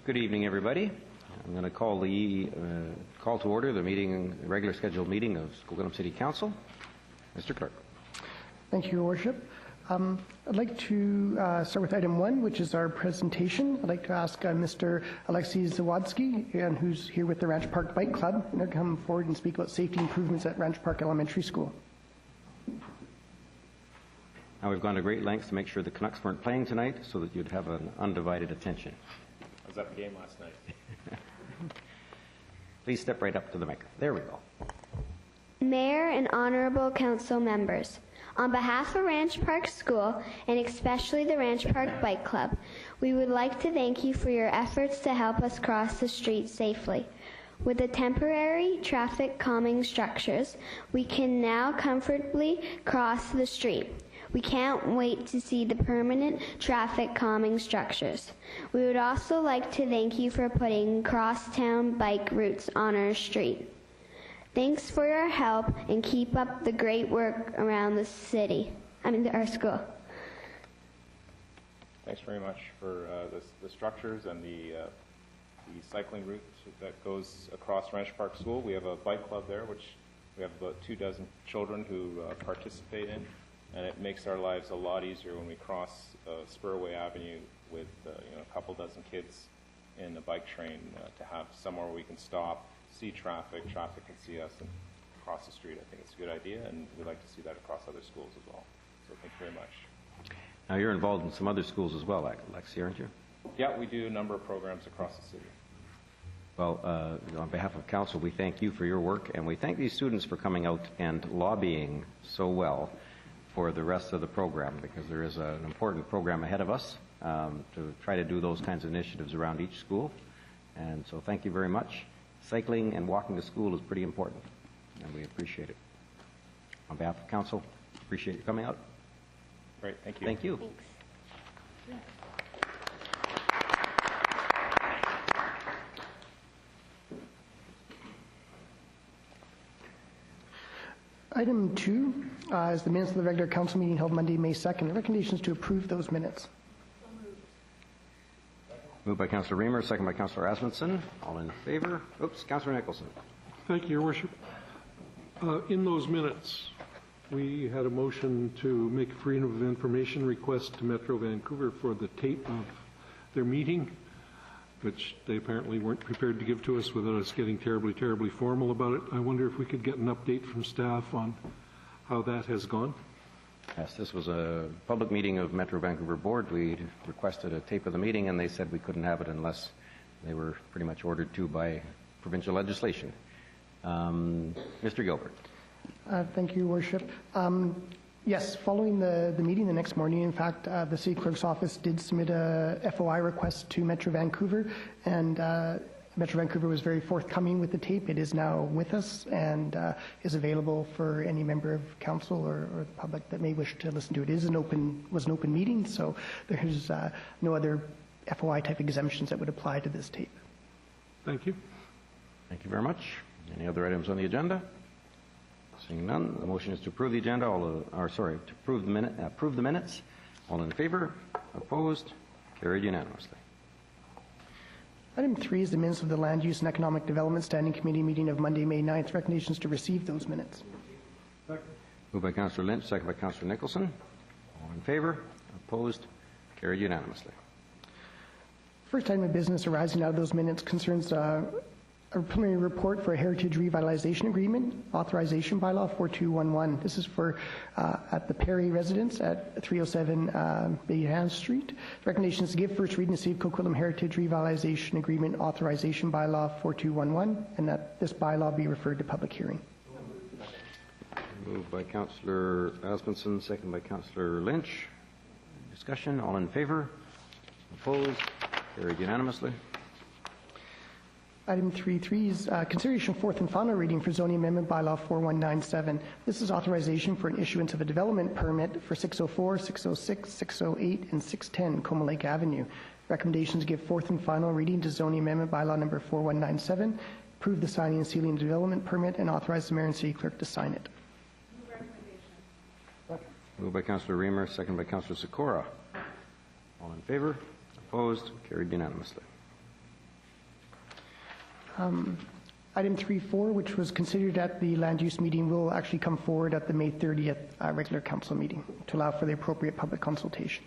Good evening, everybody. I'm going to call the call to order the meeting, the regular scheduled meeting of Coquitlam City Council. Mr. Clerk. Thank you, Your Worship. I'd like to start with item 1, which is our presentation. I'd like to ask Mr. Alexi Zawadzki, who's here with the Ranch Park Bike Club, to come forward and speak about safety improvements at Ranch Park Elementary School. Now, we've gone to great lengths to make sure the Canucks weren't playing tonight so that you'd have an undivided attention. I was at the game last night. Please step right up to the mic. There we go. Mayor and honorable council members, on behalf of Ranch Park School and especially the Ranch Park Bike Club, we would like to thank you for your efforts to help us cross the street safely. With the temporary traffic calming structures, we can now comfortably cross the street. We can't wait to see the permanent traffic calming structures. We would also like to thank you for putting crosstown bike routes on our street. Thanks for your help and keep up the great work around the city, our school. Thanks very much for the structures and the cycling route that goes across Ranch Park School. We have a bike club there, which we have about 24 children who participate in, and it makes our lives a lot easier when we cross Spurway Avenue with a couple dozen kids in a bike train to have somewhere where we can stop, see traffic can see us, and cross the street. I think it's a good idea, and we'd like to see that across other schools as well. So thank you very much. Now, you're involved in some other schools as well, Alexi, aren't you? Yeah, we do a number of programs across the city. Well, on behalf of council, we thank you for your work, and we thank these students for coming out and lobbying so well for the rest of the program, because there is an important program ahead of us to try to do those kinds of initiatives around each school. And so thank you very much. Cycling and walking to school is pretty important, and we appreciate it. On behalf of council, appreciate you coming out. Great, thank you. Thank you. Thanks. Item 2 is the minutes of the regular council meeting held Monday, May 2nd. The recommendation is to approve those minutes. Moved by Councillor Reamer, second by Councillor Asmundson. All in favor? Oops, Councillor Nicholson. Thank you, Your Worship. In those minutes, we had a motion to make a freedom of information request to Metro Vancouver for the tape of their meeting, which they apparently weren't prepared to give to us without us getting terribly formal about it. I wonder if we could get an update from staff on how that has gone. Yes, this was a public meeting of Metro Vancouver Board. We requested a tape of the meeting, and they said we couldn't have it unless they were pretty much ordered to by provincial legislation. Mr. Gilbert. Thank you, Your Worship. Yes, following the meeting the next morning, in fact, the City Clerk's office did submit a FOI request to Metro Vancouver, and Metro Vancouver was very forthcoming with the tape. It is now with us and is available for any member of council or the public that may wish to listen to it. It was an open meeting, so there's no other FOI type exemptions that would apply to this tape. Thank you. Thank you very much. Any other items on the agenda? Seeing none, the motion is to approve the agenda. To approve the minutes. All in favor? Opposed? Carried unanimously. Item 3 is the minutes of the Land Use and Economic Development Standing Committee meeting of Monday, May 9th. Recommendations to receive those minutes. Moved by Councillor Lynch, second by Councillor Nicholson. All in favor? Opposed? Carried unanimously. First item of business arising out of those minutes concerns a preliminary report for a Heritage Revitalization Agreement, Authorization Bylaw 4211. This is for at the Perry residence at 307 Bayhan Street. The recommendation is to give first reading to see Coquitlam Heritage Revitalization Agreement, Authorization Bylaw 4211, and that this bylaw be referred to public hearing. Moved by Councillor Asmundson, second by Councillor Lynch. Discussion, all in favor? Opposed? Carried unanimously. Item 3.3 is consideration of fourth and final reading for zoning amendment bylaw 4197. This is authorization for an issuance of a development permit for 604, 606, 608, and 610 Coma Lake Avenue. Recommendations give fourth and final reading to zoning amendment bylaw number 4197, approve the signing and sealing of the development permit, and authorize the mayor and city clerk to sign it. Moved by Councillor Reamer, second by Councillor Sikora. All in favor? Opposed? Carried unanimously. Item 3.4, which was considered at the land use meeting, will actually come forward at the May 30th regular council meeting to allow for the appropriate public consultation.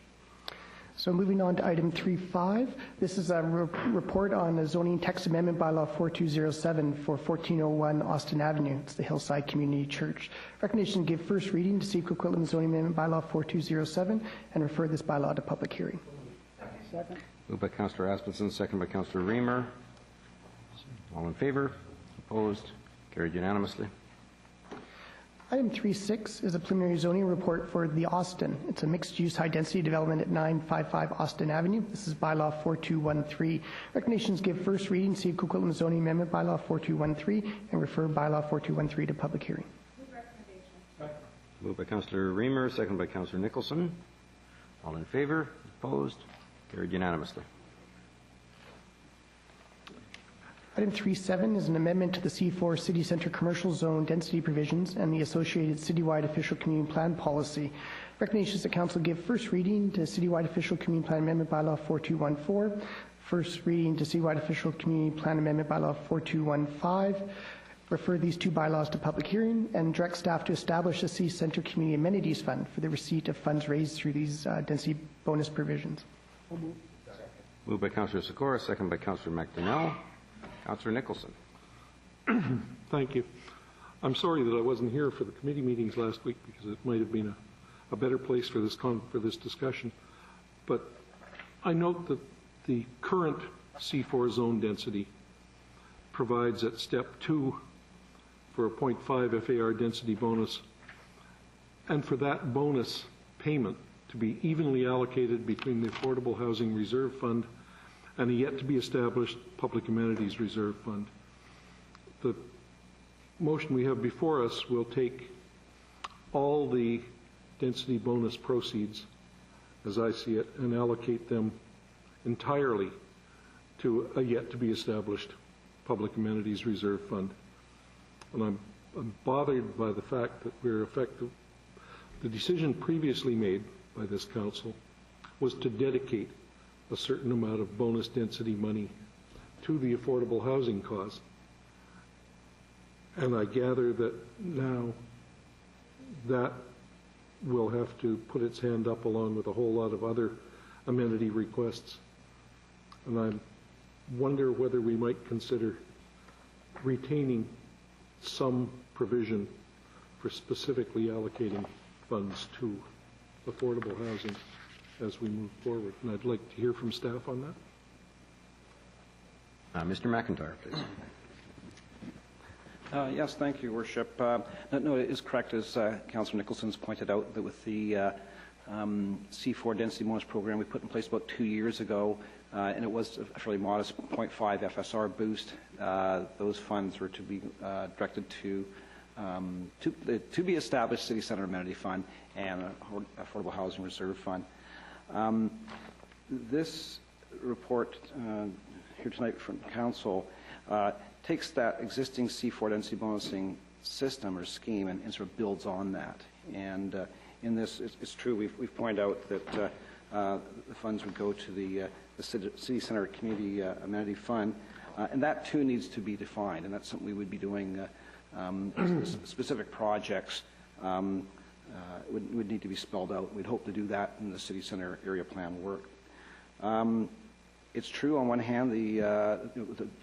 So moving on to item 3.5, this is a report on the zoning text amendment bylaw 4207 for 1401 Austin Avenue. It's the Hillside Community Church. Recommendation to give first reading to see Coquitlam zoning amendment bylaw 4207 and refer this bylaw to public hearing. Second. Moved by Councillor Aspenson, second by Councillor Reamer. All in favor? Opposed? Carried unanimously. Item 3.6 is a preliminary zoning report for the Austin. It's a mixed-use high-density development at 955 Austin Avenue. This is bylaw 4213. Recommendations give first reading, see Coquitlam zoning amendment bylaw 4213, and refer bylaw 4213 to public hearing. Moved by Councillor Reamer, second by Councillor Nicholson. All in favor? Opposed? Carried unanimously. Item 3.7 is an amendment to the C4 City Centre Commercial Zone density provisions and the associated citywide official community plan policy. Recommendations that Council give first reading to citywide official community plan amendment bylaw 4214, first reading to citywide official community plan amendment bylaw 4215, refer these two bylaws to public hearing, and direct staff to establish a City Centre Community Amenities Fund for the receipt of funds raised through these density bonus provisions. Moved by Councillor Sikora, second by Councillor McDonnell. Councillor Nicholson. Thank you. I'm sorry that I wasn't here for the committee meetings last week because it might have been a better place for this discussion. But I note that the current C4 zone density provides at step 2 for a 0.5 FAR density bonus, and for that bonus payment to be evenly allocated between the Affordable Housing Reserve Fund and a yet-to-be-established Public Amenities Reserve Fund. The motion we have before us will take all the density bonus proceeds, as I see it, and allocate them entirely to a yet-to-be-established Public Amenities Reserve Fund. And I'm bothered by the fact that we're effective. The decision previously made by this council was to dedicate a certain amount of bonus density money to the affordable housing cause. And I gather that now that will have to put its hand up along with a whole lot of other amenity requests. And I wonder whether we might consider retaining some provision for specifically allocating funds to affordable housing as we move forward. And I'd like to hear from staff on that. Mr. McIntyre, please. Yes, thank you, Worship. No, it is correct, as Councillor Nicholson's pointed out, that with the C4 density bonus program we put in place about 2 years ago, and it was a fairly modest 0.5 FSR boost. Those funds were to be directed to be established City Centre Amenity Fund and Affordable Housing Reserve Fund. This report here tonight from Council takes that existing C4 density bonusing system or scheme and sort of builds on that. And in this, it's true, we've pointed out that the funds would go to the City Centre Community Amenity Fund, and that too needs to be defined, and that's something we would be doing. Specific projects would need to be spelled out. We'd hope to do that in the City Centre area plan work. It's true, on one hand, the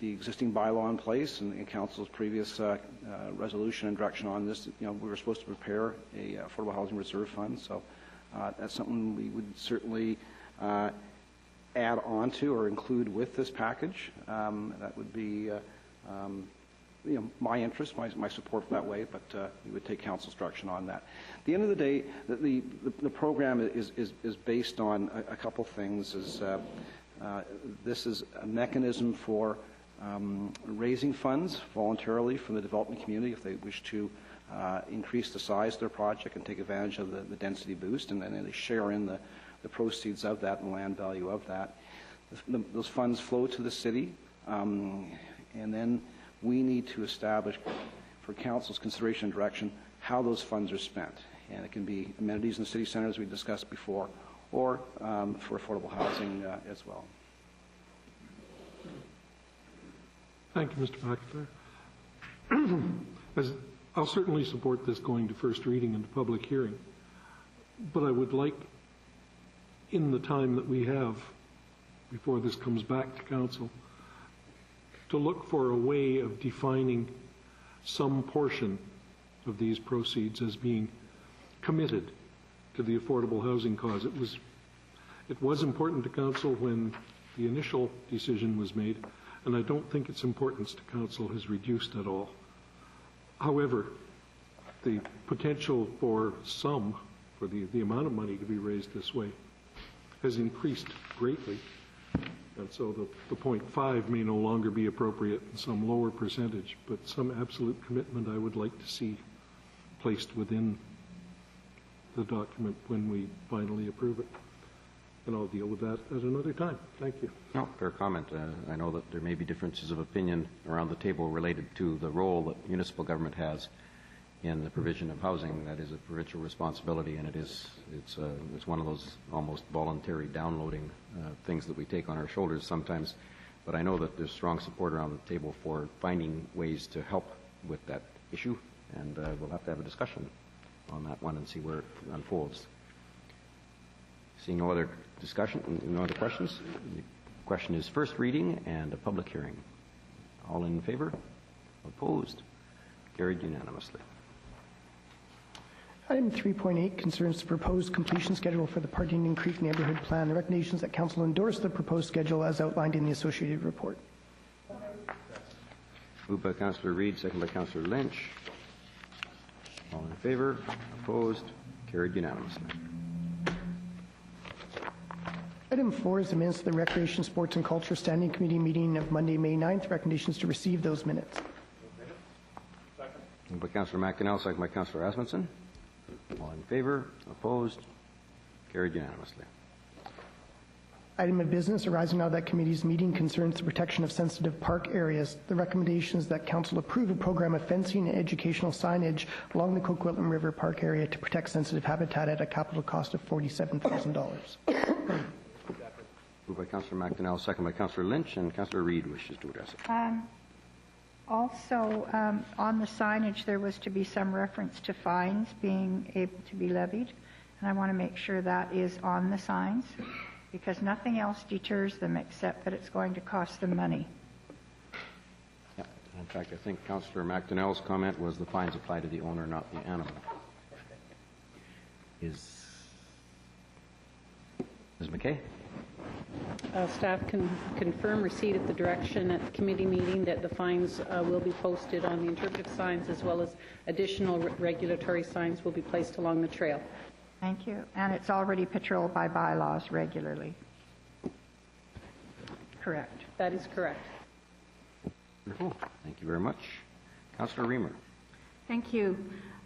existing bylaw in place and Council's previous resolution and direction on this, we were supposed to prepare a Affordable Housing Reserve Fund, so that's something we would certainly add on to or include with this package. That would be my interest, my support that way, but we would take Council's direction on that. At the end of the day, the program is based on a couple things. This is a mechanism for raising funds voluntarily from the development community if they wish to increase the size of their project and take advantage of the density boost, and then they share in the proceeds of that and the land value of that. Those funds flow to the city, and then we need to establish, for Council's consideration and direction, how those funds are spent. And it can be amenities in the city centre, as we discussed before, or for affordable housing as well. Thank you, Mr. McIntyre. I'll certainly support this going to first reading and to public hearing, but I would like, in the time that we have before this comes back to council, to look for a way of defining some portion of these proceeds as being committed to the affordable housing cause. It was important to council when the initial decision was made, and I don't think its importance to council has reduced at all. However, the potential for the amount of money to be raised this way has increased greatly, and so the 0.5 may no longer be appropriate in some lower percentage, but some absolute commitment I would like to see placed within the document when we finally approve it. And I'll deal with that at another time. Thank you. No, fair comment. I know that there may be differences of opinion around the table related to the role that municipal government has in the provision of housing. That is a provincial responsibility, and it's one of those almost voluntary downloading things that we take on our shoulders sometimes. But I know that there's strong support around the table for finding ways to help with that issue, and we'll have to have a discussion on that one and see where it unfolds. Seeing no other discussion, no other questions? The question is first reading and a public hearing. All in favor? Opposed? Carried unanimously. Item 3.8 concerns the proposed completion schedule for the Partington Creek Neighbourhood Plan. The recommendation is that Council endorse the proposed schedule as outlined in the associated report. Moved by Councillor Reid, second by Councillor Lynch. All in favor? Opposed? Carried unanimously. Item 4 is the minutes of the Recreation, Sports and Culture Standing Committee meeting of Monday, May 9th. Recommendations to receive those minutes. Moved by Councillor McIntyre, second by Councillor Asmundson. All in favor? Opposed? Carried unanimously. Item of business arising out of that committee's meeting concerns the protection of sensitive park areas. The recommendation is that Council approve a program of fencing and educational signage along the Coquitlam River Park area to protect sensitive habitat at a capital cost of $47,000. Moved by Councillor McDonnell, second by Councillor Lynch, and Councillor Reid wishes to address it. Also, on the signage, there was to be some reference to fines being able to be levied, and I want to make sure that is on the signs, because nothing else deters them except that it's going to cost them money. Yeah. In fact, I think Councillor McDonnell's comment was the fines apply to the owner, not the animal. Ms. McKay? Staff can confirm receipt of the direction at the committee meeting that the fines will be posted on the interpretive signs, as well as additional regulatory signs will be placed along the trail. Thank you. And it's already patrolled by Bylaws regularly. Correct. That is correct. Wonderful. Thank you very much. Councillor Reamer. Thank you.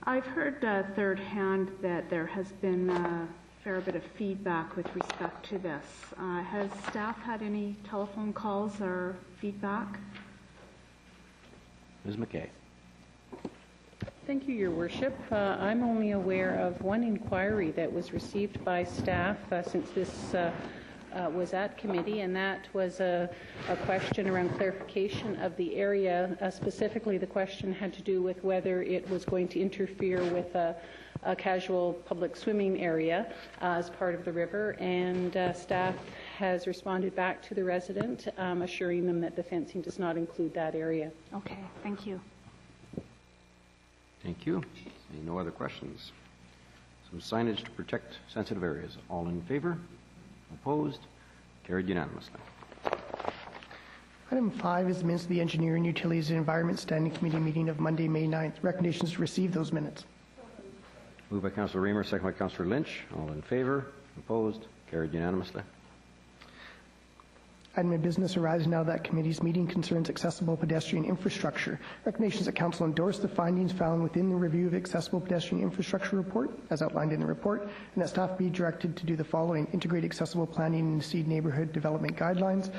I've heard third hand that there has been a fair bit of feedback with respect to this. Has staff had any telephone calls or feedback? Ms. McKay. Thank you, Your Worship. I'm only aware of one inquiry that was received by staff since this was at committee, and that was a question around clarification of the area. Specifically, the question had to do with whether it was going to interfere with a casual public swimming area as part of the river, and staff has responded back to the resident, assuring them that the fencing does not include that area. Okay, thank you. Thank you. No other questions. Some signage to protect sensitive areas. All in favor? Opposed? Carried unanimously. Item 5 is the minutes of the Engineering, Utilities and Environment Standing Committee meeting of Monday, May 9th. Recommendations to receive those minutes. Moved by Councillor Reamer, second by Councillor Lynch. All in favor? Opposed? Carried unanimously. Item of business arising out of that committee's meeting concerns accessible pedestrian infrastructure. Recommendations that Council endorse the findings found within the review of accessible pedestrian infrastructure report, as outlined in the report, and that staff be directed to do the following: integrate accessible planning in the seed neighborhood development guidelines,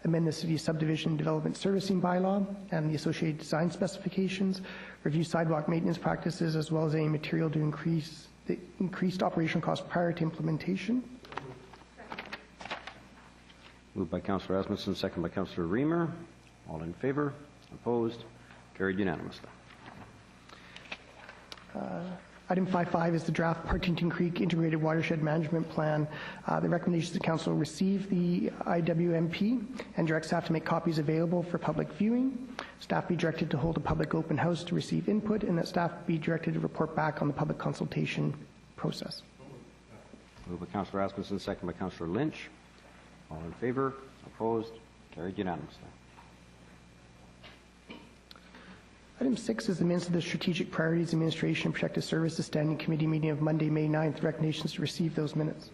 amend the city subdivision development servicing bylaw and the associated design specifications, review sidewalk maintenance practices as well as any material to increase the increased operational cost prior to implementation. Moved by Councillor Asmundson, second by Councillor Reamer. All in favor? Opposed? Carried unanimously. Item 5.5 is the draft Partington Creek Integrated Watershed Management Plan. The recommendation is the council receive the IWMP and direct staff to make copies available for public viewing. Staff be directed to hold a public open house to receive input, and that staff be directed to report back on the public consultation process. Moved by Councillor Asmussen, second by Councillor Lynch. All in favor? Opposed? Carried unanimously. Item 6 is the minutes of the Strategic Priorities Administration and Protective Services Standing Committee meeting of Monday, May 9th. Recommendations to receive those minutes.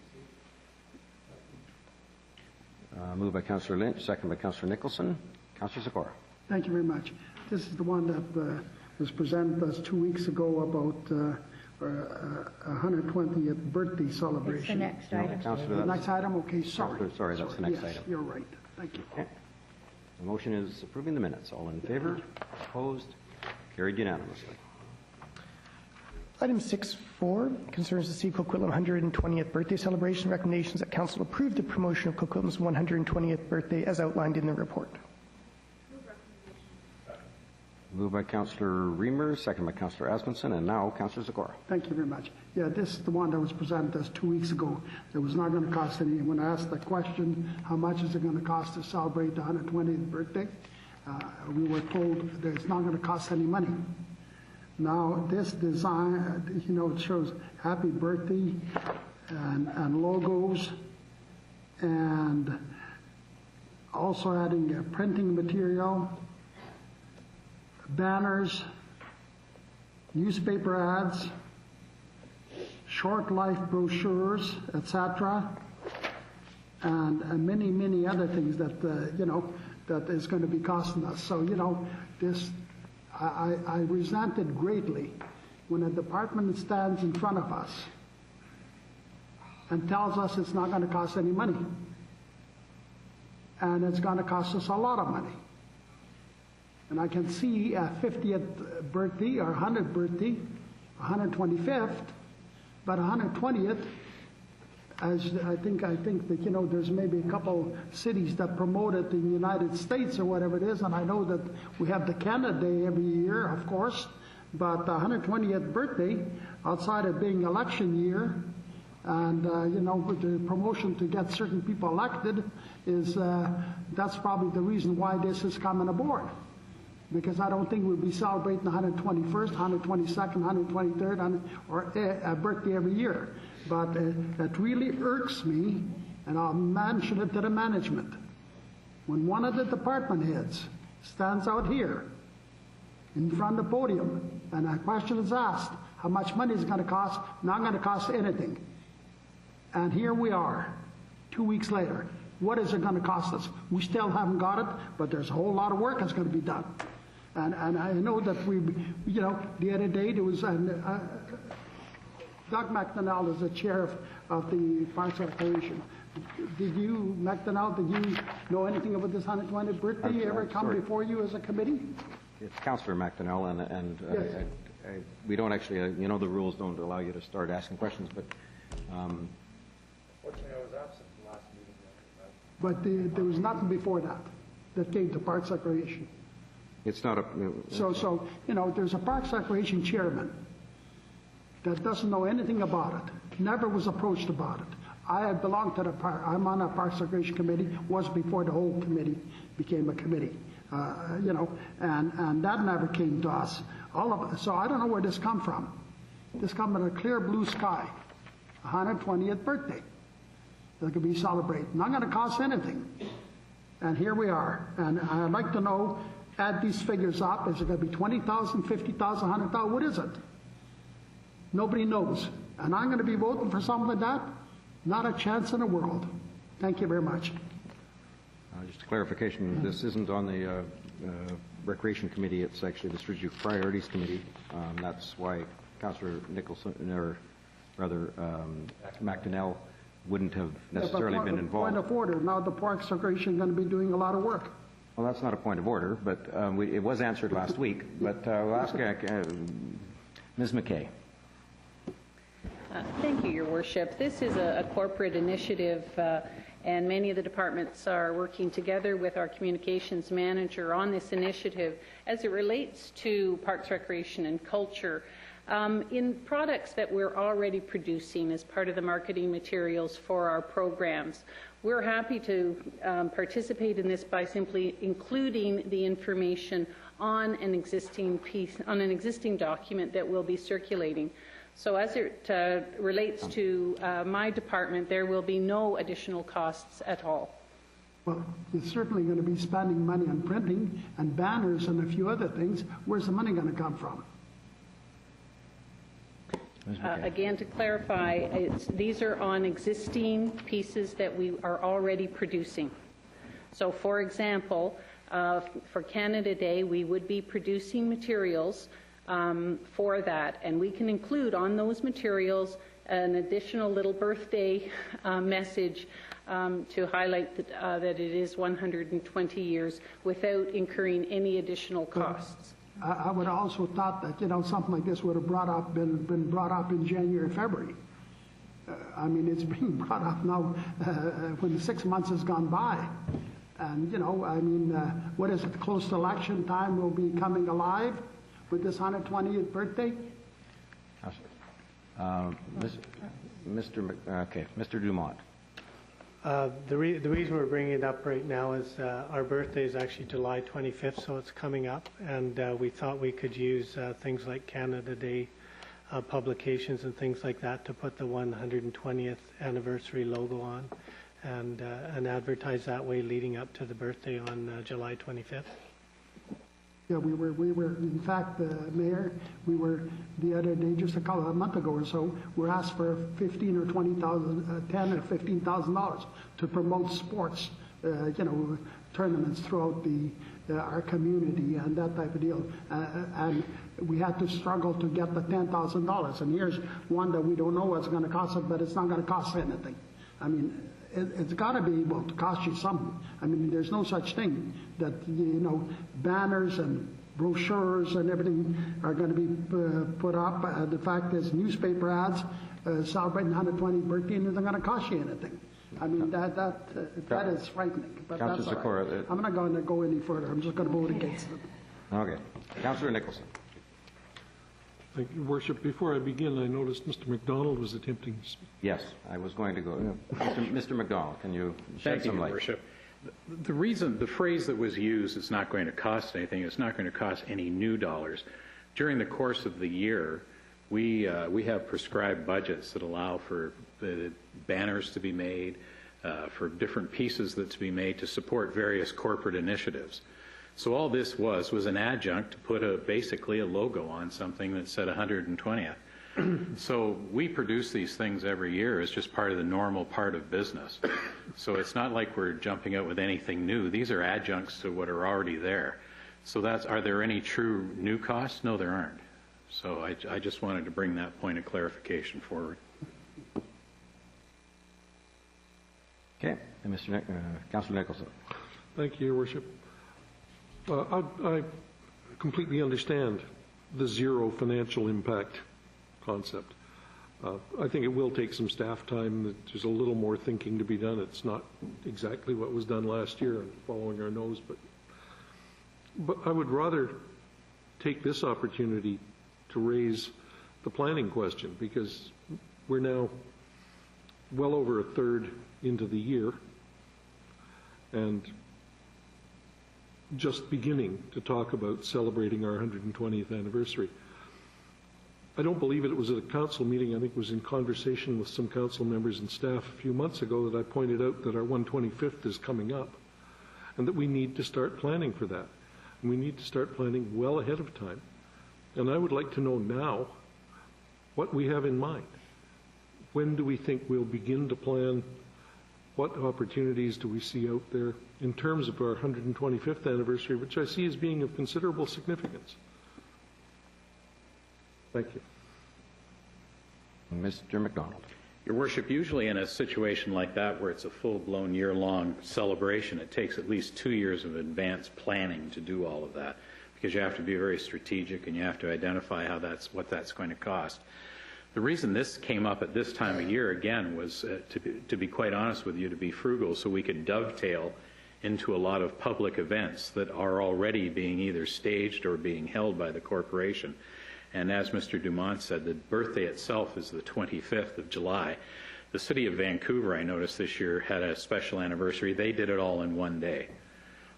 Moved by Councillor Lynch, second by Councillor Nicholson. Councillor Sikora. Thank you very much. This is the one that was presented to us 2 weeks ago about 120th birthday celebration. It's the next item. Councillor, The next item? Okay, sorry. Sorry, that's the next yes, item. You're right. Thank you. Okay. The motion is approving the minutes. All in favor? Opposed? Carried unanimously. Item 6.4 concerns the City of Coquitlam 120th birthday celebration. Recommendations that council approve the promotion of Coquitlam's 120th birthday as outlined in the report. Moved by Councillor Reamer, second by Councillor Asmussen, and now Councillor Sikora. Thank you very much. Yeah, this is the one that was presented to us 2 weeks ago. It was not going to cost any. When I asked the question, how much is it going to cost to celebrate the 120th birthday, we were told that it's not going to cost any money. Now, this design, you know, it shows happy birthday and logos, and also adding printing material, banners, newspaper ads, short life brochures, etc., and many, many other things that, you know, that is going to be costing us. So, you know, this, I resented greatly when a department stands in front of us and tells us it's not going to cost any money. And it's going to cost us a lot of money. And I can see a 50th birthday or 100th birthday, 125th, but 120th, as I think that, you know, there's maybe a couple cities that promote it in the United States or whatever it is, and I know that we have the Canada Day every year, of course, but the 120th birthday, outside of being election year, and, you know, the promotion to get certain people elected is, that's probably the reason why this is coming aboard. Because I don't think we'll be celebrating the 121st, 122nd, 123rd, or a birthday every year. But that really irks me, and I'll mention it to the management. When one of the department heads stands out here in front of the podium, and a question is asked, how much money is it going to cost? Not going to cost anything. And here we are, 2 weeks later. What is it going to cost us? We still haven't got it, but there's a whole lot of work that's going to be done. And I know that we, you know, the other day there was, Doug McDonnell is the chair of the Parks Operation. Did you, McDonnell, did you know anything about this 120th birthday? Ever come before you as a committee? It's Councillor McDonnell, and Yes. we don't actually, you know, the rules don't allow you to start asking questions, but... Fortunately, I was absent the last meeting. But there was nothing before that came to Parks Recreation. It's not a... So, you know, there's a Parks Recreation chairman that doesn't know anything about it, never was approached about it. I belong to the park. I'm on a Parks Recreation committee, was before the whole committee became a committee, you know, and that never came to us. All of it. So I don't know where this come from. This come from a clear blue sky, 120th birthday. That could be celebrated. Not going to cost anything. And here we are. And I'd like to know, add these figures up. Is it going to be 20,000, 50,000, 100,000? What is it? Nobody knows. And I'm going to be voting for something like that? Not a chance in the world. Thank you very much. Just a clarification, this isn't on the Recreation Committee. It's actually the Strategic Priorities Committee. That's why Councillor Nicholson, or rather McDonnell, wouldn't have necessarily been involved. Point of order. Now the Parks Recreation is going to be doing a lot of work. Well, that's not a point of order, but it was answered last week. But we'll ask Ms. McKay. Thank you, Your Worship. This is a corporate initiative, And many of the departments are working together with our communications manager on this initiative as it relates to Parks, Recreation and Culture in products that we're already producing as part of the marketing materials for our programs. We're happy to participate in this by simply including the information on an existing document that will be circulating. So as it relates to my department, there will be no additional costs at all. Well, you're certainly going to be spending money on printing and banners and a few other things. Where's the money going to come from? Again, to clarify, these are on existing pieces that we are already producing. So, for example, for Canada Day, we would be producing materials for that, and we can include on those materials an additional little birthday message to highlight that it is 120 years without incurring any additional costs. I would also thought that, you know, something like this would have been brought up in January, February. I mean, it's being brought up now when 6 months has gone by. And, you know, I mean, what is it, close to election time will be coming alive with this 120th birthday? Mr. Dumont. The reason we're bringing it up right now is our birthday is actually July 25th, so it's coming up, and we thought we could use things like Canada Day publications and things like that to put the 120th anniversary logo on and advertise that way leading up to the birthday on July 25th. Yeah, we were, in fact, Mayor, we were the other day, just a month ago or so, we were asked for $10,000 or $15,000 to promote sports, you know, tournaments throughout our community and that type of deal. And we had to struggle to get the $10,000. And here's one that we don't know what's going to cost us, but it's not going to cost anything. I mean, it's got to be able to cost you something. I mean, there's no such thing that, you know, banners and brochures and everything are going to be put up. The fact is, newspaper ads celebrating 120th birthday isn't going to cost you anything. I mean, that is frightening. But that's all right. I'm not going to go any further. I'm just going to vote against it. Okay. Councillor Nicholson. Thank you, Worship. Before I begin, I noticed Mr. McDonald was attempting to speak. Yes, I was going to go. Mr. McDonald, can you shed some light? Thank you, Worship. The phrase that was used, it's not going to cost anything, it's not going to cost any new dollars. During the course of the year, we have prescribed budgets that allow for the banners to be made, for different pieces that to be made to support various corporate initiatives. So all this was an adjunct to put basically a logo on something that said 120th. So we produce these things every year as just part of the normal part of business. So it's not like we're jumping out with anything new. These are adjuncts to what are already there. So are there any true new costs? No, there aren't. So I just wanted to bring that point of clarification forward. Okay. Councillor Nicholson. Thank you, Your Worship. I completely understand the zero financial impact concept. I think it will take some staff time. There's a little more thinking to be done. It's not exactly what was done last year and following our nose, but I would rather take this opportunity to raise the planning question, because we're now well over a third into the year and just beginning to talk about celebrating our 120th anniversary. I don't believe it was at a council meeting. I think it was in conversation with some council members and staff a few months ago that I pointed out that our 125th is coming up and that we need to start planning for that. And we need to start planning well ahead of time. And I would like to know now what we have in mind. When do we think we'll begin to plan? What opportunities do we see out there in terms of our 125th anniversary, which I see as being of considerable significance? Thank you. Mr. McDonald. Your Worship, usually in a situation like that where it's a full-blown year-long celebration, it takes at least 2 years of advanced planning to do all of that, because you have to be very strategic and you have to identify what that's going to cost. The reason this came up at this time of year, again, was, to be quite honest with you, to be frugal, so we could dovetail into a lot of public events that are already being either staged or being held by the corporation. And as Mr. Dumont said, the birthday itself is the 25th of July. The city of Vancouver, I noticed this year, had a special anniversary. They did it all in one day.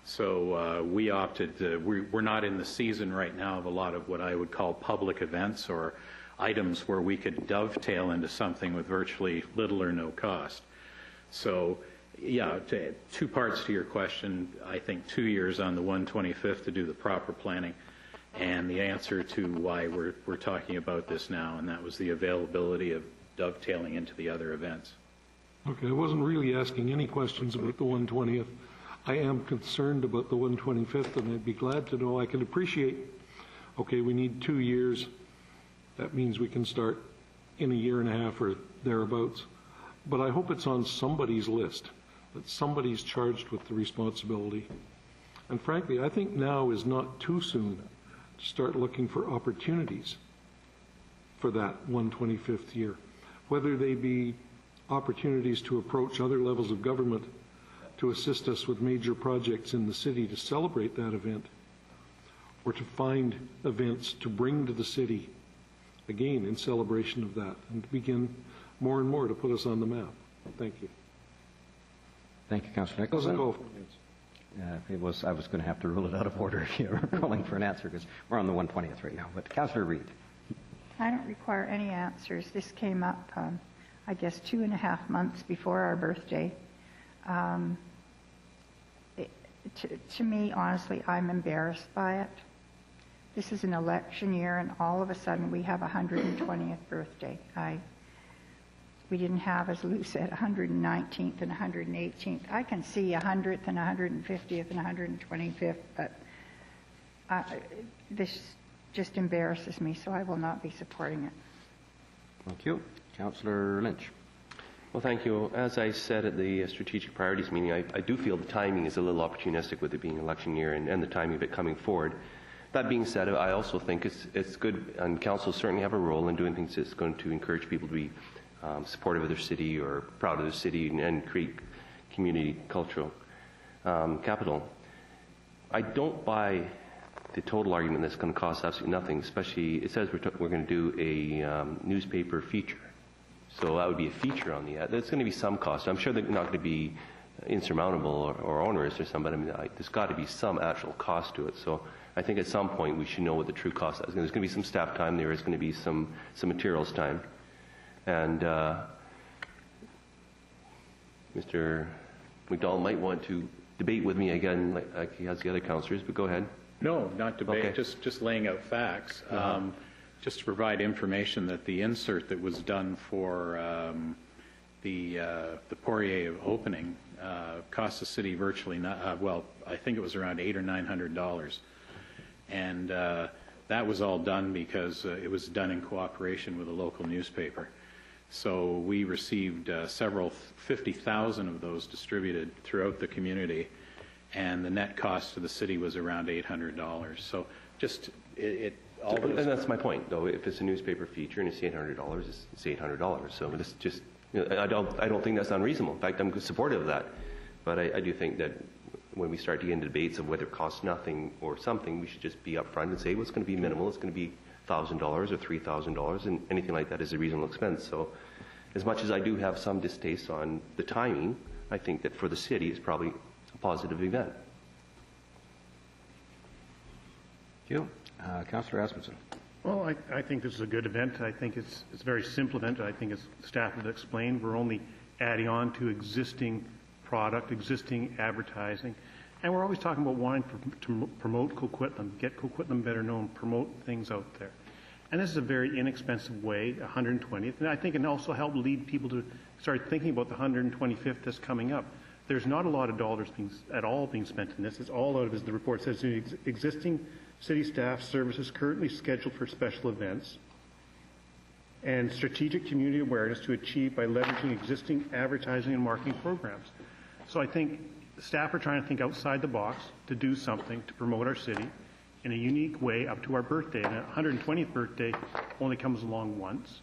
So we opted, we're not in the season right now of a lot of what I would call public events or items where we could dovetail into something with virtually little or no cost. So, yeah, two parts to your question. I think 2 years on the 125th to do the proper planning, and the answer to why we're talking about this now, and that was the availability of dovetailing into the other events. Okay, I wasn't really asking any questions about the 120th. I am concerned about the 125th, and I'd be glad to know. I can appreciate, okay, we need 2 years. That means we can start in a year and a half or thereabouts. But I hope it's on somebody's list, that somebody's charged with the responsibility. And frankly, I think now is not too soon to start looking for opportunities for that 125th year, whether they be opportunities to approach other levels of government to assist us with major projects in the city to celebrate that event, or to find events to bring to the city, again, in celebration of that, and to begin more and more to put us on the map. Thank you. Thank you, Councillor Nicholson. I was going to have to rule it out of order if you were calling for an answer, because we're on the 120th right now. But Councillor Reid. I don't require any answers. This came up, I guess, 2.5 months before our birthday. To me, honestly, I'm embarrassed by it. This is an election year, and all of a sudden we have a 120th birthday. We didn't have, as Lou said, 119th and 118th. I can see 100th and 150th and 125th, but this just embarrasses me, so I will not be supporting it. Thank you. Councillor Lynch. Well, thank you. As I said at the strategic priorities meeting, I do feel the timing is a little opportunistic with it being election year and the timing of it coming forward. That being said, I also think it's good, and council certainly have a role in doing things that's going to encourage people to be supportive of their city or proud of their city and create community cultural capital. I don't buy the total argument that's going to cost absolutely nothing, especially it says we're going to do a newspaper feature. So that would be a feature on the ad. There's going to be some cost. I'm sure they're not going to be insurmountable or onerous or something. I mean, there's got to be some actual cost to it. So I think at some point we should know what the true cost is. There's going to be some staff time. There is going to be some materials time. And Mr. McDonald might want to debate with me again like he has the other councillors, but go ahead. No, not debate, Okay. just laying out facts. Just to provide information that the insert that was done for the Poirier opening cost the city virtually not, well, I think it was around $800 or $900. And that was all done because it was done in cooperation with a local newspaper. So we received several 50,000 of those distributed throughout the community, and the net cost to the city was around $800. So just and that's my point, though. If it's a newspaper feature and it's $800, it's $800. So it's just, I don't think that's unreasonable. In fact, I'm supportive of that. But I do think that when we start to get into debates of whether it costs nothing or something, we should just be upfront and say, well, it's going to be minimal. It's going to be $1,000 or $3,000, and anything like that is a reasonable expense. So as much as I do have some distaste on the timing, I think that for the city it's probably a positive event. Thank you. Councillor Asmussen. Well, I think this is a good event. I think it's a very simple event. I think, as staff has explained, we're only adding on to existing product, existing advertising. And we're always talking about wanting to promote Coquitlam, get Coquitlam better known, promote things out there. And this is a very inexpensive way, 120th. And I think it can also help lead people to start thinking about the 125th that's coming up. There's not a lot of dollars being spent in this. It's all out of, as the report says, existing city staff services currently scheduled for special events and strategic community awareness to achieve by leveraging existing advertising and marketing programs. So I think staff are trying to think outside the box to do something to promote our city in a unique way up to our birthday. And a 120th birthday only comes along once.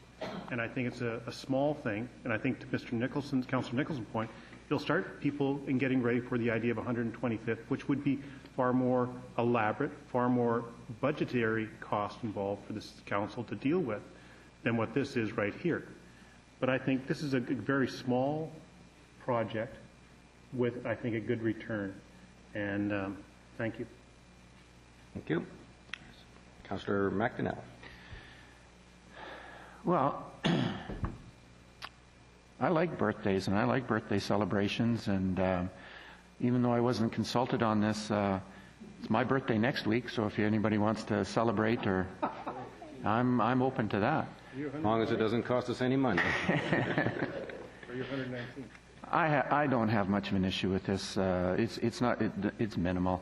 and I think it's a small thing, and I think to Councillor Nicholson's point, it'll start people in getting ready for the idea of 125th, which would be far more elaborate, far more budgetary cost involved for this council to deal with than what this is right here. But I think this is a very small project with, I think, a good return. And thank you. Thank you. Councillor McDonnell. Well, I like birthdays and I like birthday celebrations, and even though I wasn't consulted on this, it's my birthday next week, so if anybody wants to celebrate, or I'm open to that. As long as it doesn't cost us any money. Are you 119? I don't have much of an issue with this. It's minimal.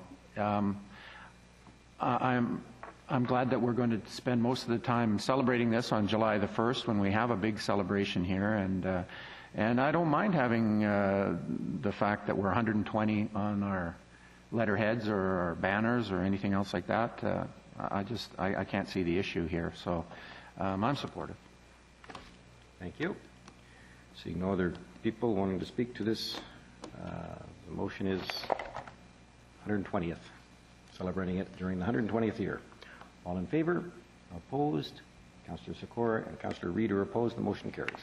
I'm glad that we're going to spend most of the time celebrating this on July the 1st when we have a big celebration here, and I don't mind having the fact that we're 120 on our letterheads or our banners or anything else like that. I can't see the issue here, so I'm supportive. Thank you. Seeing no other people wanting to speak to this, the motion is 120th, celebrating it during the 120th year. All in favor? Opposed? Councillor Sikora and Councillor Reid are opposed. The motion carries.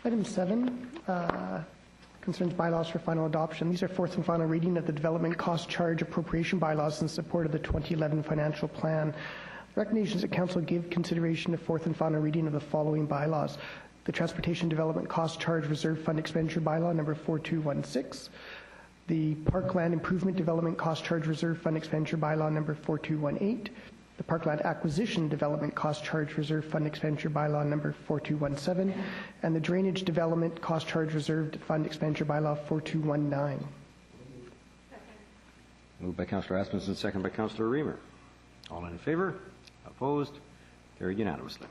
Item 7 concerns bylaws for final adoption. These are fourth and final reading of the Development Cost Charge Appropriation Bylaws in support of the 2011 financial plan. The recommendations that Council give consideration to fourth and final reading of the following bylaws: the Transportation Development Cost Charge Reserve Fund Expenditure Bylaw number 4216, the Parkland Improvement Development Cost Charge Reserve Fund Expenditure Bylaw number 4218, the Parkland Acquisition Development Cost Charge Reserve Fund Expenditure Bylaw number 4217, and the Drainage Development Cost Charge Reserved Fund Expenditure Bylaw 4219. Moved by Councillor Asmussen, second by Councillor Reamer. All in favor? Opposed? Carried unanimously.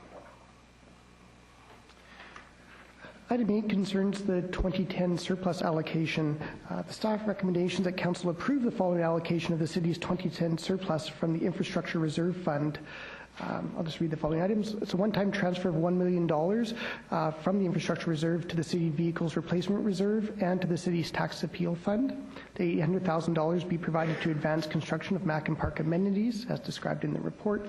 Item 8 concerns the 2010 surplus allocation. The staff recommendations that Council approve the following allocation of the City's 2010 surplus from the Infrastructure Reserve Fund. I'll just read the following items. It's a one-time transfer of $1 million from the Infrastructure Reserve to the City Vehicles Replacement Reserve and to the City's Tax Appeal Fund. The $800,000 be provided to advance construction of Mac and Park amenities, as described in the report.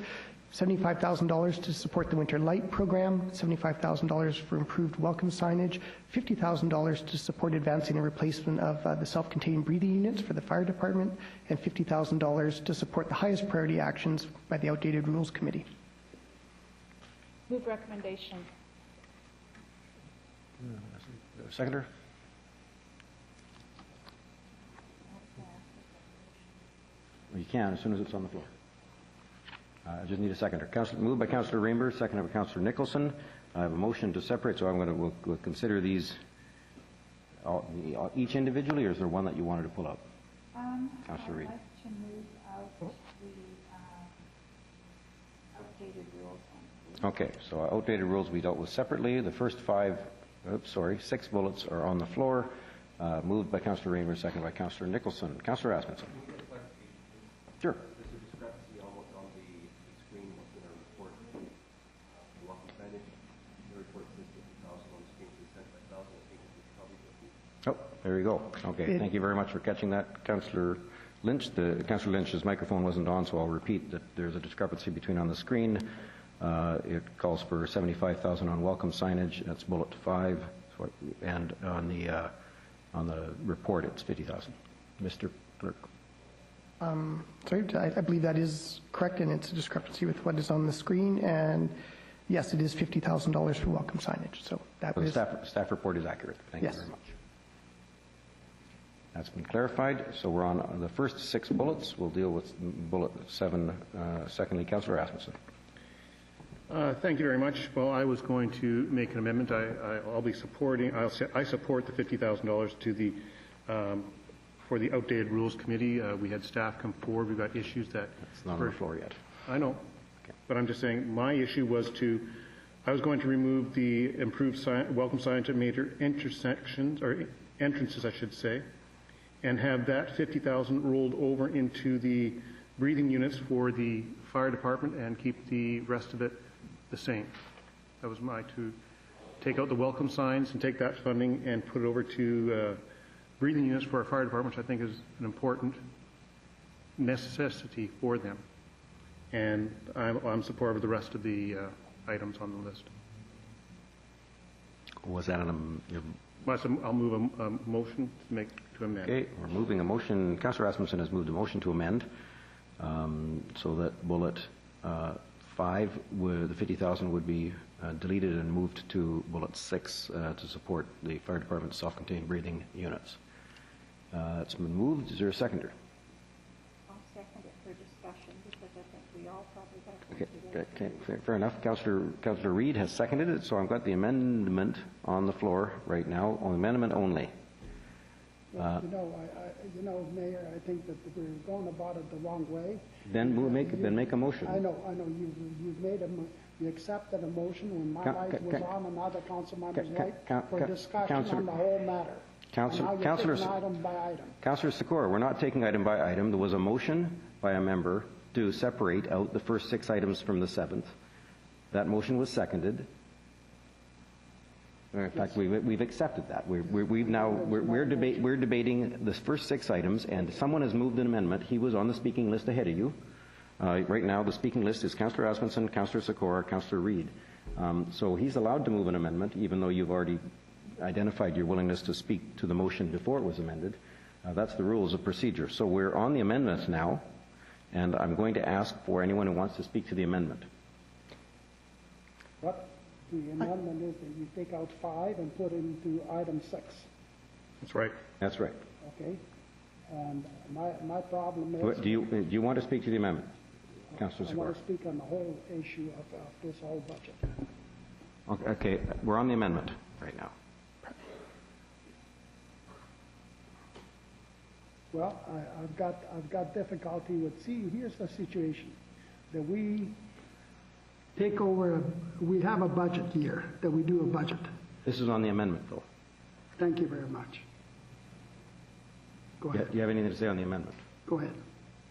$75,000 to support the Winter Light Program, $75,000 for improved welcome signage, $50,000 to support advancing the replacement of the self-contained breathing units for the fire department, and $50,000 to support the highest priority actions by the Outdated Rules Committee. Move recommendation. Seconder? Well, you can as soon as it's on the floor. I just need a seconder. Moved by Councillor Rainbow, seconded by Councillor Nicholson. I have a motion to separate, so we'll consider these each individually, or is there one that you wanted to pull up? Councillor Reid. I'd like to move out the outdated rules. Okay, so outdated rules we dealt with separately. The first 6 bullets are on the floor. Moved by Councillor Rainbow, seconded by Councillor Nicholson. Councillor Asmussen. Sure. Oh, there you go. Okay, thank you very much for catching that, Councillor Lynch. Councillor Lynch's microphone wasn't on, so I'll repeat that there's a discrepancy between on the screen. It calls for $75,000 on welcome signage. That's bullet 5, and on the report it's $50,000. Mr. Clerk. Sorry, I believe that is correct, and it's a discrepancy with what is on the screen. And yes, it is $50,000 for welcome signage. So that was the staff report is accurate. Thank you very much. That's been clarified. So we're on the first 6 bullets. We'll deal with bullet 7. Secondly, Councillor Asmussen. Thank you very much. Well, I was going to make an amendment. I'll be supporting. I support the $50,000 to the for the Outdated Rules Committee. We had staff come forward. We've got issues that. It's not on the floor yet. I know, but I'm just saying my issue was I was going to remove the improved welcome signage at major intersections or entrances, I should say, and have that $50,000 rolled over into the breathing units for the fire department and keep the rest of it the same. That was to take out the welcome signs and take that funding and put it over to breathing units for our fire department, which I think is an important necessity for them. And I'm supportive of the rest of the items on the list. Was that I'll move a motion to amend. Okay, we're moving a motion. Councillor Rasmussen has moved a motion to amend so that bullet 5, where the 50,000 would be deleted and moved to bullet 6 to support the fire department's self-contained breathing units. It's been moved. Is there a seconder? I'll second it for discussion because I think we all probably have to. Okay, fair enough. Councillor Reid has seconded it, so I've got the amendment on the floor right now, on amendment only. Well, Mayor, I think that we're going about it the wrong way. Then we'll make a motion. I know. You accepted a motion when my light was on and other council members' light for discussion on the whole matter. Councillor Secor, we're not taking item by item. There was a motion by a member to separate out the first 6 items from the 7th. That motion was seconded. In fact, we've accepted that. We're debating the first 6 items, and someone has moved an amendment. He was on the speaking list ahead of you. Right now, the speaking list is Councillor Rasmussen, Councillor Secor, Councillor Reid. So he's allowed to move an amendment, even though you've already identified your willingness to speak to the motion before it was amended. That's the rules of procedure. So we're on the amendments now, and I'm going to ask for anyone who wants to speak to the amendment. What the amendment is that you take out 5 and put into item 6. That's right. That's right. Okay. And my problem is... Do you want to speak to the amendment, Councillor Secor? I want to speak on the whole issue of this whole budget. Okay, we're on the amendment right now. Well, I've got difficulty with, here's the situation, that we take over, we have a budget year, that we do a budget. This is on the amendment, though. Thank you very much. Go ahead. Do you have anything to say on the amendment? Go ahead.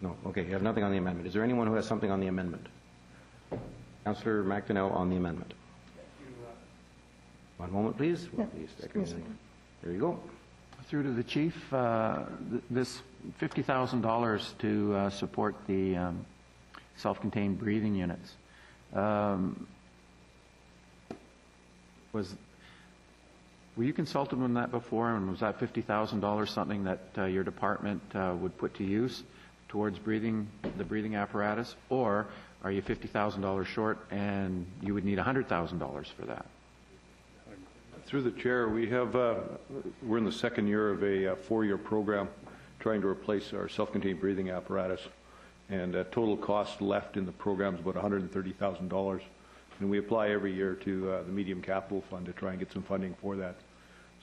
No. Okay, you have nothing on the amendment. Is there anyone who has something on the amendment? Councillor McDonnell on the amendment. One moment, please. Yeah. There you go. Through to the chief, this $50,000 to support the self-contained breathing units. Were you consulted on that before, and was that $50,000 something that your department would put to use towards the breathing apparatus, or are you $50,000 short and you would need $100,000 for that? Through the chair, we're in the second year of a 4-year program trying to replace our self-contained breathing apparatus, and total cost left in the program is about $130,000. And we apply every year to the Medium Capital Fund to try and get some funding for that.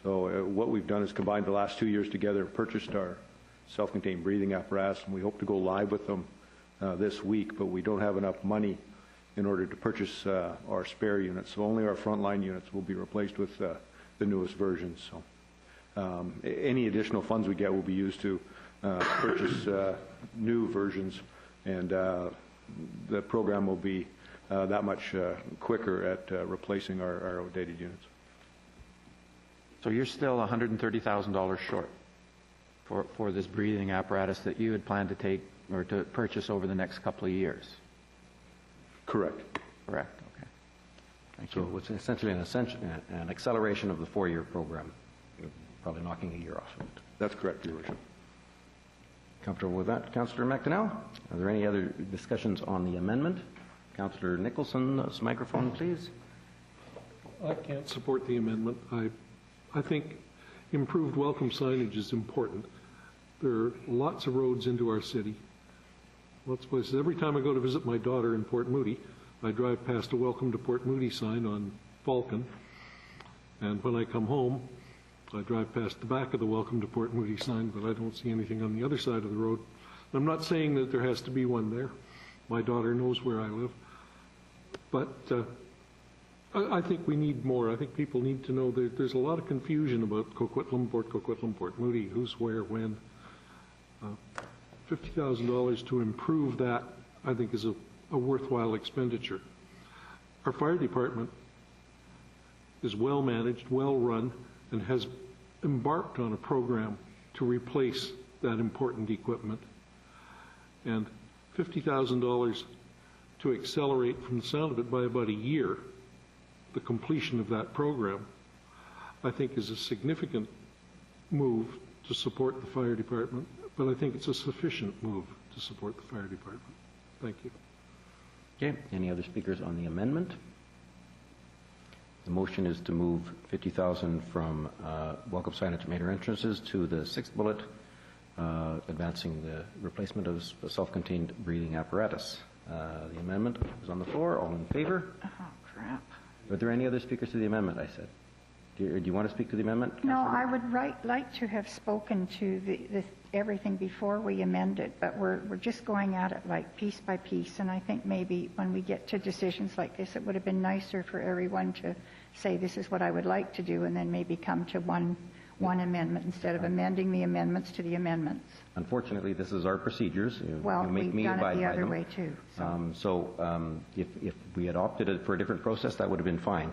So what we've done is combined the last 2 years together, purchased our self-contained breathing apparatus, and we hope to go live with them this week, but we don't have enough money in order to purchase our spare units. So only our frontline units will be replaced with the newest versions. So any additional funds we get will be used to purchase new versions, and the program will be that much quicker at replacing our outdated units. So you're still $130,000 short for this breathing apparatus that you had planned to take or to purchase over the next couple of years? Correct. Correct. Okay. Thank So you. it's essentially an acceleration of the 4-year program, probably knocking a year off of it. That's correct, Your Worship. Comfortable with that, Councillor McDonnell? Are there any other discussions on the amendment? Councillor Nicholson, microphone, please. I can't support the amendment. I think improved welcome signage is important. There are lots of roads into our city. Lots of places. Every time I go to visit my daughter in Port Moody, I drive past a Welcome to Port Moody sign on Falcon. And when I come home, I drive past the back of the Welcome to Port Moody sign, but I don't see anything on the other side of the road. I'm not saying that there has to be one there. My daughter knows where I live. But I think we need more. I think people need to know that there's a lot of confusion about Coquitlam, Port Moody, who's where, when. $50,000 to improve that, I think, is a worthwhile expenditure. Our fire department is well managed, well run, and has embarked on a program to replace that important equipment. And $50,000 to accelerate, from the sound of it, by about a year, the completion of that program, I think is a significant move to support the fire department, but I think it's a sufficient move to support the fire department. Thank you. Okay. Any other speakers on the amendment? The motion is to move $50,000 from welcome signage at major entrances to the sixth bullet, advancing the replacement of self-contained breathing apparatus. The amendment is on the floor. All in favor? Oh, crap. Are there any other speakers to the amendment, I said? Do you want to speak to the amendment? No, I would like to have spoken to everything before we amend it, but we're just going at it like piece by piece, and I think maybe when we get to decisions like this, it would have been nicer for everyone to say this is what I would like to do, and then maybe come to one amendment instead of amending the amendments to the amendments. Unfortunately, this is our procedures. Well, you make we've me done abide it the by other them. way too. If we had opted it for a different process, that would have been fine.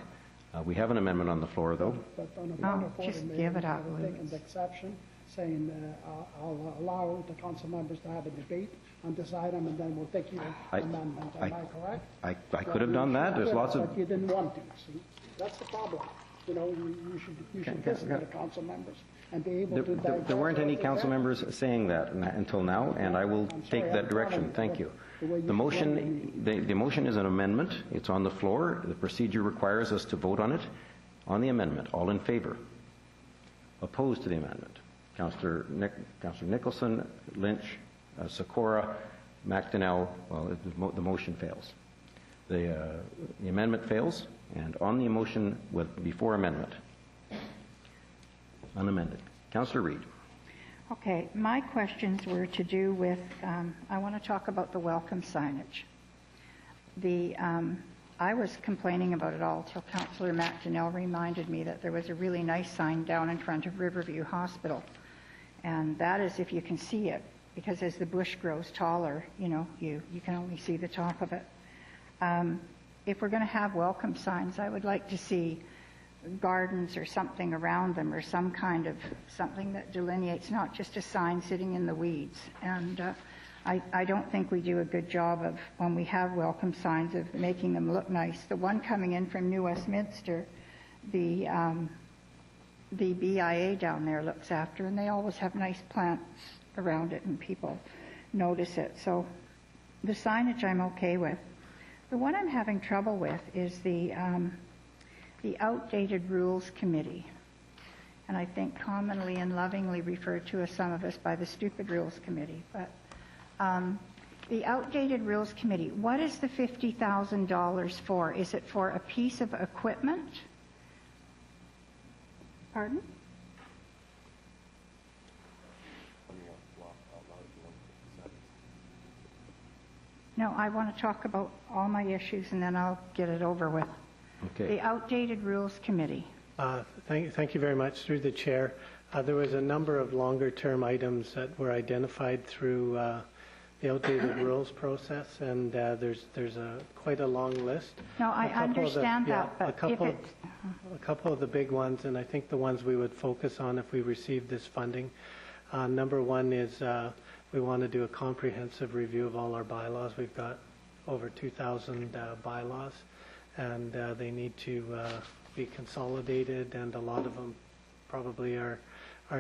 We have an amendment on the floor, though. But on a point of order, just Mayor, give it I up, would take an exception, saying I'll allow the council members to have a debate on this item, and then we'll take your amendment. Am I correct? I could have done that. There's lots of... But you didn't want to, see? That's the problem. You know, you should listen to the council members and be able to... There weren't any council members saying that until now, and I will take that direction. Thank you. The motion is an amendment. It's on the floor. The procedure requires us to vote on it. On the amendment, all in favor? Opposed to the amendment? Councillor Nicholson, Lynch, Sikora, McDonnell. Well, the motion fails. The amendment fails, and on the motion before amendment, unamended. Councillor Reid. Okay, my questions were to do with, I want to talk about the welcome signage. I was complaining about it all till Councillor McDonnell reminded me that there was a really nice sign down in front of Riverview Hospital. And that is if you can see it, because as the bush grows taller, you know, you can only see the top of it. If we're going to have welcome signs, I would like to see gardens or something around them, or some kind of something that delineates, not just a sign sitting in the weeds. And I don't think we do a good job of, when we have welcome signs, of making them look nice. The one coming in from New Westminster, the BIA down there looks after, and they always have nice plants around it, and people notice it. So the signage I'm okay with. The one I'm having trouble with is the Outdated Rules Committee, and I think commonly and lovingly referred to as some of us by the Stupid Rules Committee. But the Outdated Rules Committee, what is the $50,000 for? Is it for a piece of equipment? Pardon? No, I want to talk about all my issues and then I'll get it over with. Okay. The Outdated Rules Committee. Thank you very much. Through the chair, there was a number of longer-term items that were identified through the outdated rules process, and there's quite a long list. No, I understand that, but a couple of the big ones, and I think the ones we would focus on if we receive this funding. Number one is we want to do a comprehensive review of all our bylaws. We've got over 2,000 bylaws, and they need to be consolidated, and a lot of them probably are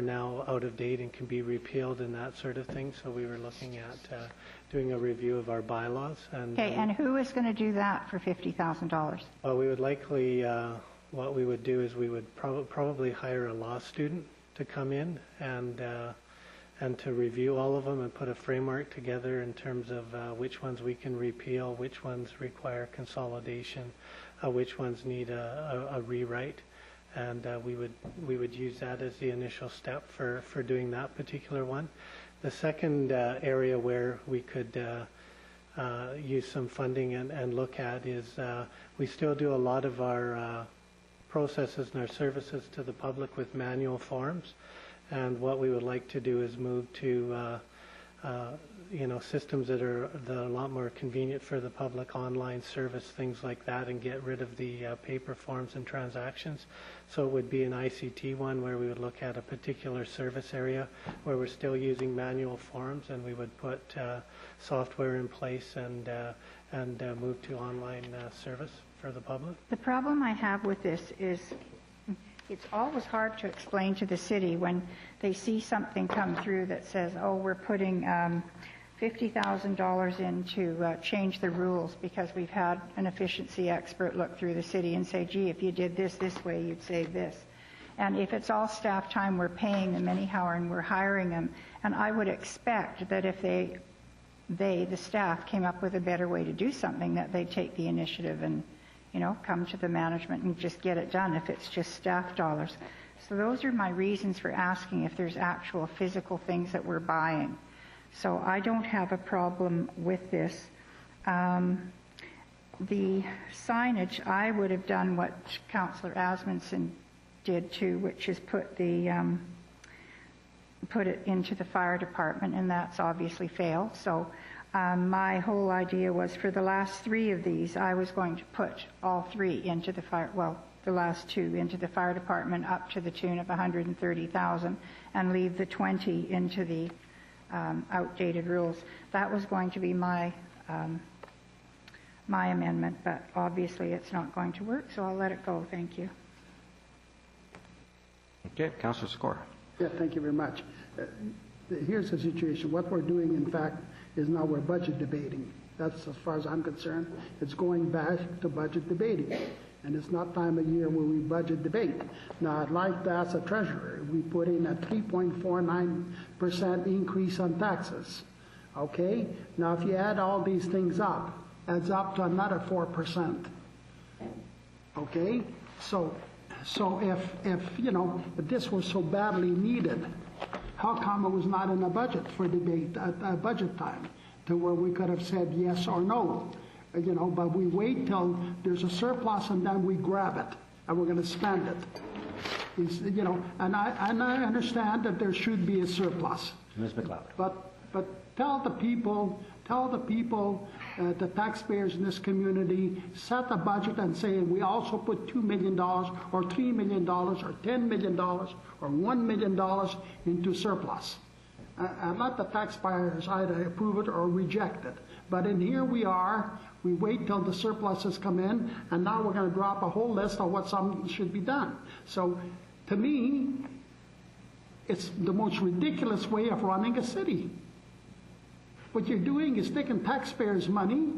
now out of date and can be repealed and that sort of thing. So we were looking at doing a review of our bylaws. Okay, and who is going to do that for $50,000? Well, we would likely, what we would do is we would probably hire a law student to come in and to review all of them and put a framework together in terms of which ones we can repeal, which ones require consolidation, which ones need a rewrite. And we would use that as the initial step for doing that particular one. The second area where we could use some funding and look at is we still do a lot of our processes and our services to the public with manual forms. And what we would like to do is move to systems that are a lot more convenient for the public, online service, things like that, and get rid of the paper forms and transactions. So it would be an ICT one where we would look at a particular service area where we're still using manual forms, and we would put software in place and move to online service for the public. The problem I have with this is it's always hard to explain to the city when they see something come through that says, oh, we're putting $50,000 in to change the rules because we've had an efficiency expert look through the city and say, gee, if you did this way, you'd save this. And if it's all staff time, we're paying them anyhow and we're hiring them. And I would expect that if the staff, came up with a better way to do something, that they'd take the initiative and come to the management and just get it done if it's just staff dollars. So those are my reasons for asking if there's actual physical things that we're buying. So I don't have a problem with this. The signage, I would have done what Councillor Asmundson did too, which is put it into the fire department, and that's obviously failed. So my whole idea was for the last 3 of these, I was going to put all 3 into the fire, well, the last 2 into the fire department up to the tune of $130,000 and leave the 20 into the outdated rules. That was going to be my amendment, but obviously it's not going to work, so I'll let it go. Thank you. Okay, Councillor Skor. Yeah, thank you very much. Here's the situation. What we're doing, in fact, is now we're budget debating. That's as far as I'm concerned. It's going back to budget debating. And it's not time of year where we budget debate. Now, I'd like to ask the treasurer, we put in a 3.49% increase on taxes. Okay? Now, if you add all these things up, adds up to another 4%. Okay? So if this was so badly needed, how come it was not in a budget for debate at budget time to where we could have said yes or no? But we wait till there's a surplus and then we grab it and we're going to spend it. And I understand that there should be a surplus. Ms. McLeod. But tell the people, the taxpayers in this community, set a budget and say we also put $2 million or $3 million or $10 million or $1 million into surplus. And let the taxpayers either approve it or reject it. But in here we are, we wait till the surpluses come in, and now we're going to drop a whole list of what some should be done. So to me, it's the most ridiculous way of running a city. What you're doing is taking taxpayers' money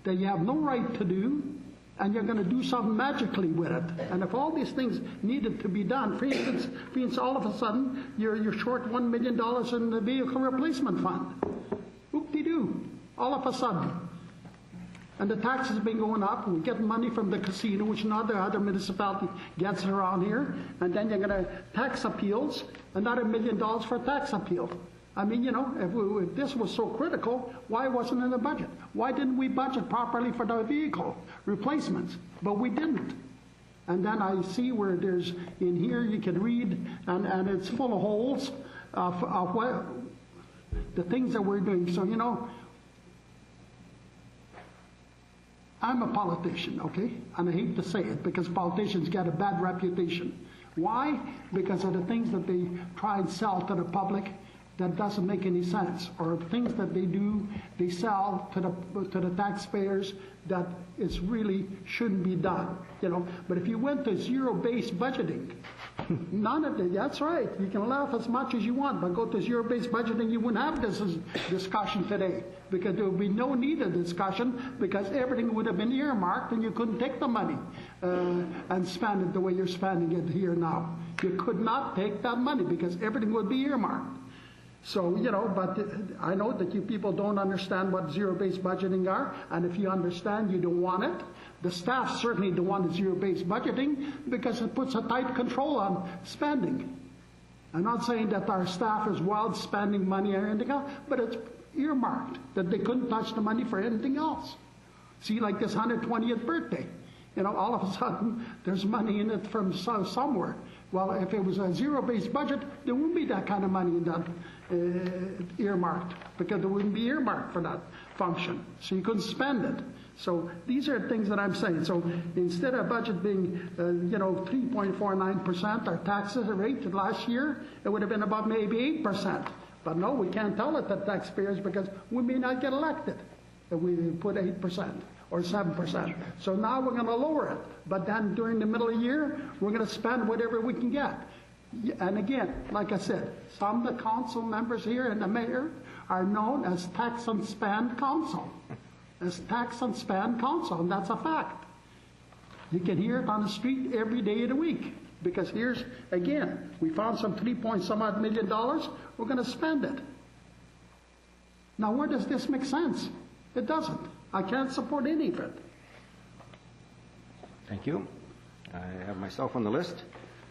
that you have no right to do, and you're going to do something magically with it. And if all these things needed to be done, for instance, all of a sudden, you're short $1 million in the vehicle replacement fund. Whoop-de-doo, all of a sudden. And the taxes have been going up, and we get money from the casino, which no other municipality gets around here, and then you're going to tax appeals, another $1 million for tax appeal. I mean, if this was so critical, why wasn't it in the budget? Why didn't we budget properly for the vehicle replacements? But we didn't. And then I see where there's, in here you can read, and it's full of holes of what the things that we're doing. So, I'm a politician, okay? And I hate to say it because politicians get a bad reputation. Why? Because of the things that they try and sell to the public that doesn't make any sense, or things that they sell to the taxpayers that it's really shouldn't be done, But if you went to zero-based budgeting, none of it. That's right. You can laugh as much as you want, but go to zero-based budgeting, you wouldn't have this discussion today because there would be no need of discussion because everything would have been earmarked and you couldn't take the money and spend it the way you're spending it here now. You could not take that money because everything would be earmarked. So, but I know that you people don't understand what zero-based budgeting are, and if you understand, you don't want it. The staff certainly don't want zero-based budgeting because it puts a tight control on spending. I'm not saying that our staff is wild spending money or anything else, but it's earmarked, that they couldn't touch the money for anything else. See, like this 120th birthday. All of a sudden, there's money in it from somewhere. Well, if it was a zero-based budget, there wouldn't be that kind of money earmarked, because it wouldn't be earmarked for that function, so you couldn't spend it. So these are things that I'm saying. So instead of budget being, 3.49%, our taxes rate last year, it would have been about maybe 8%. But no, we can't tell it to taxpayers because we may not get elected if we put 8% or 7%. So now we're going to lower it. But then during the middle of the year, we're going to spend whatever we can get. And again, like I said, some of the council members here and the mayor are known as tax and spend council. As tax and spend council, and that's a fact. You can hear it on the street every day of the week. Because here's, again, we found some $3-some-odd million, we're going to spend it. Now, where does this make sense? It doesn't. I can't support any of it. Thank you. I have myself on the list.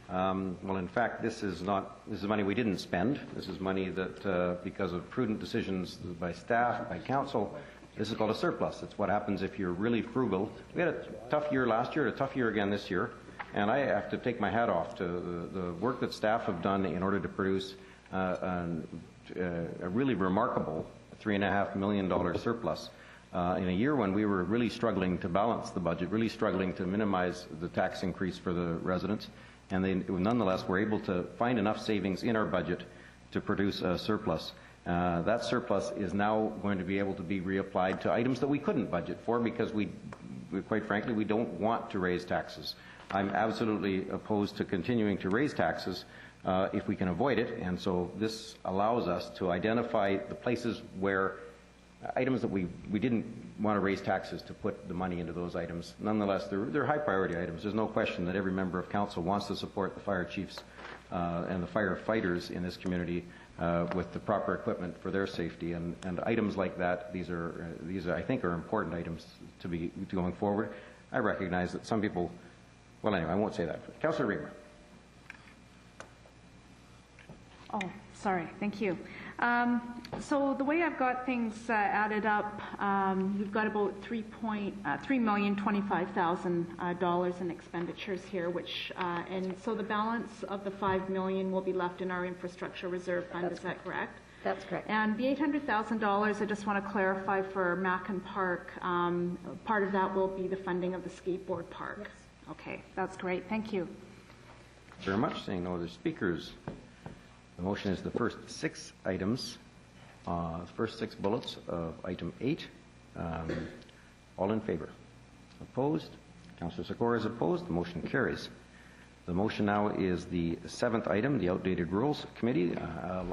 Well, in fact, this is money we didn't spend. This is money that, because of prudent decisions by staff, by council, this is called a surplus. It's what happens if you're really frugal. We had a tough year last year, a tough year again this year, and I have to take my hat off to the work that staff have done in order to produce a really remarkable $3.5 million surplus in a year when we were really struggling to balance the budget, really struggling to minimize the tax increase for the residents, and they nonetheless were able to find enough savings in our budget to produce a surplus. That surplus is now going to be able to be reapplied to items that we couldn't budget for because we quite frankly, we don't want to raise taxes. I'm absolutely opposed to continuing to raise taxes if we can avoid it, and so this allows us to identify the places where items that we didn't want to raise taxes to put the money into those items. Nonetheless, they're high priority items. There's no question that every member of council wants to support the fire chiefs and the firefighters in this community with the proper equipment for their safety, and items like that. These I think are important items to be going forward. I recognize that some people. Well, anyway, I won't say that. Councillor Reamer. Oh, sorry. Thank you. So the way I've got things added up, you've got about $3,025,000 in expenditures here, which and so the balance of the $5 million will be left in our infrastructure reserve fund. Is that correct? That's correct. And the $800,000, I just want to clarify for Mackin Park. Part of that will be the funding of the skateboard park. Yes. Okay, that's great. Thank you. Thank you very much. Seeing no other speakers. The motion is the first 6 items, first 6 bullets of item 8. All in favor? Opposed? Councillor Sikora is opposed. The motion carries. The motion now is the 7th item, the Outdated Rules Committee.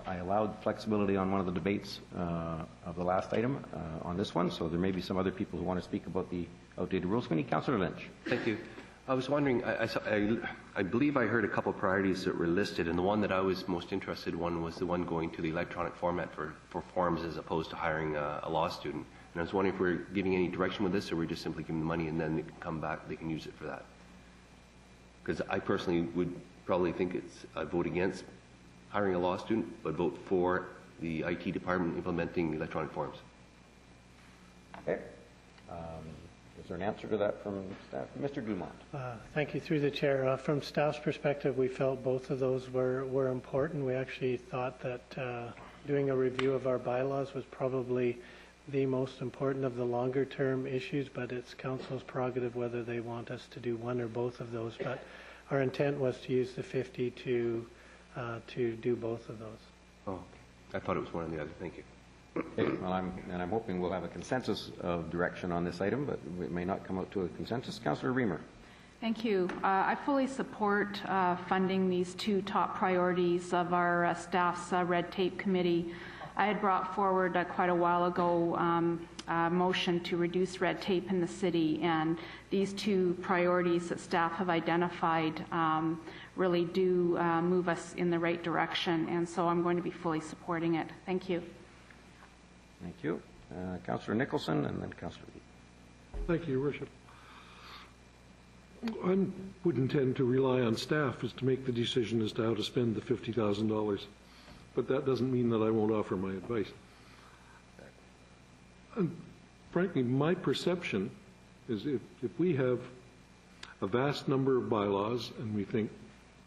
I allowed flexibility on one of the debates of the last item on this one, so there may be some other people who want to speak about the Outdated Rules Committee. Councillor Lynch. Thank you. I was wondering, I believe I heard a couple of priorities that were listed, and the one that I was most interested in was the one going to the electronic format for forms as opposed to hiring a law student. And I was wondering if we're giving any direction with this, or we're just simply giving the money and then they can come back, they can use it for that. Because I personally would probably think I'd vote against hiring a law student, but vote for the IT department implementing electronic forms. Okay. Is there an answer to that from staff? Mr. Dumont. Thank you. Through the chair. From staff's perspective, we felt both of those were important. We actually thought that doing a review of our bylaws was probably the most important of the longer term issues, but it's council's prerogative whether they want us to do one or both of those. But our intent was to use the 50 to do both of those. Oh, I thought it was one or the other. Thank you. Okay, well, I'm hoping we'll have a consensus of direction on this item, but we may not come out to a consensus. Councillor Reamer. Thank you. I fully support funding these 2 top priorities of our staff's red tape committee. I had brought forward quite a while ago a motion to reduce red tape in the city, and these 2 priorities that staff have identified really do move us in the right direction, and so I'm going to be fully supporting it. Thank you. Thank you. Councillor Nicholson and then Councillor Lee. Thank you, Your Worship. I would intend to rely on staff as to make the decision as to how to spend the $50,000, but that doesn't mean that I won't offer my advice. And frankly, my perception is if we have a vast number of bylaws and we think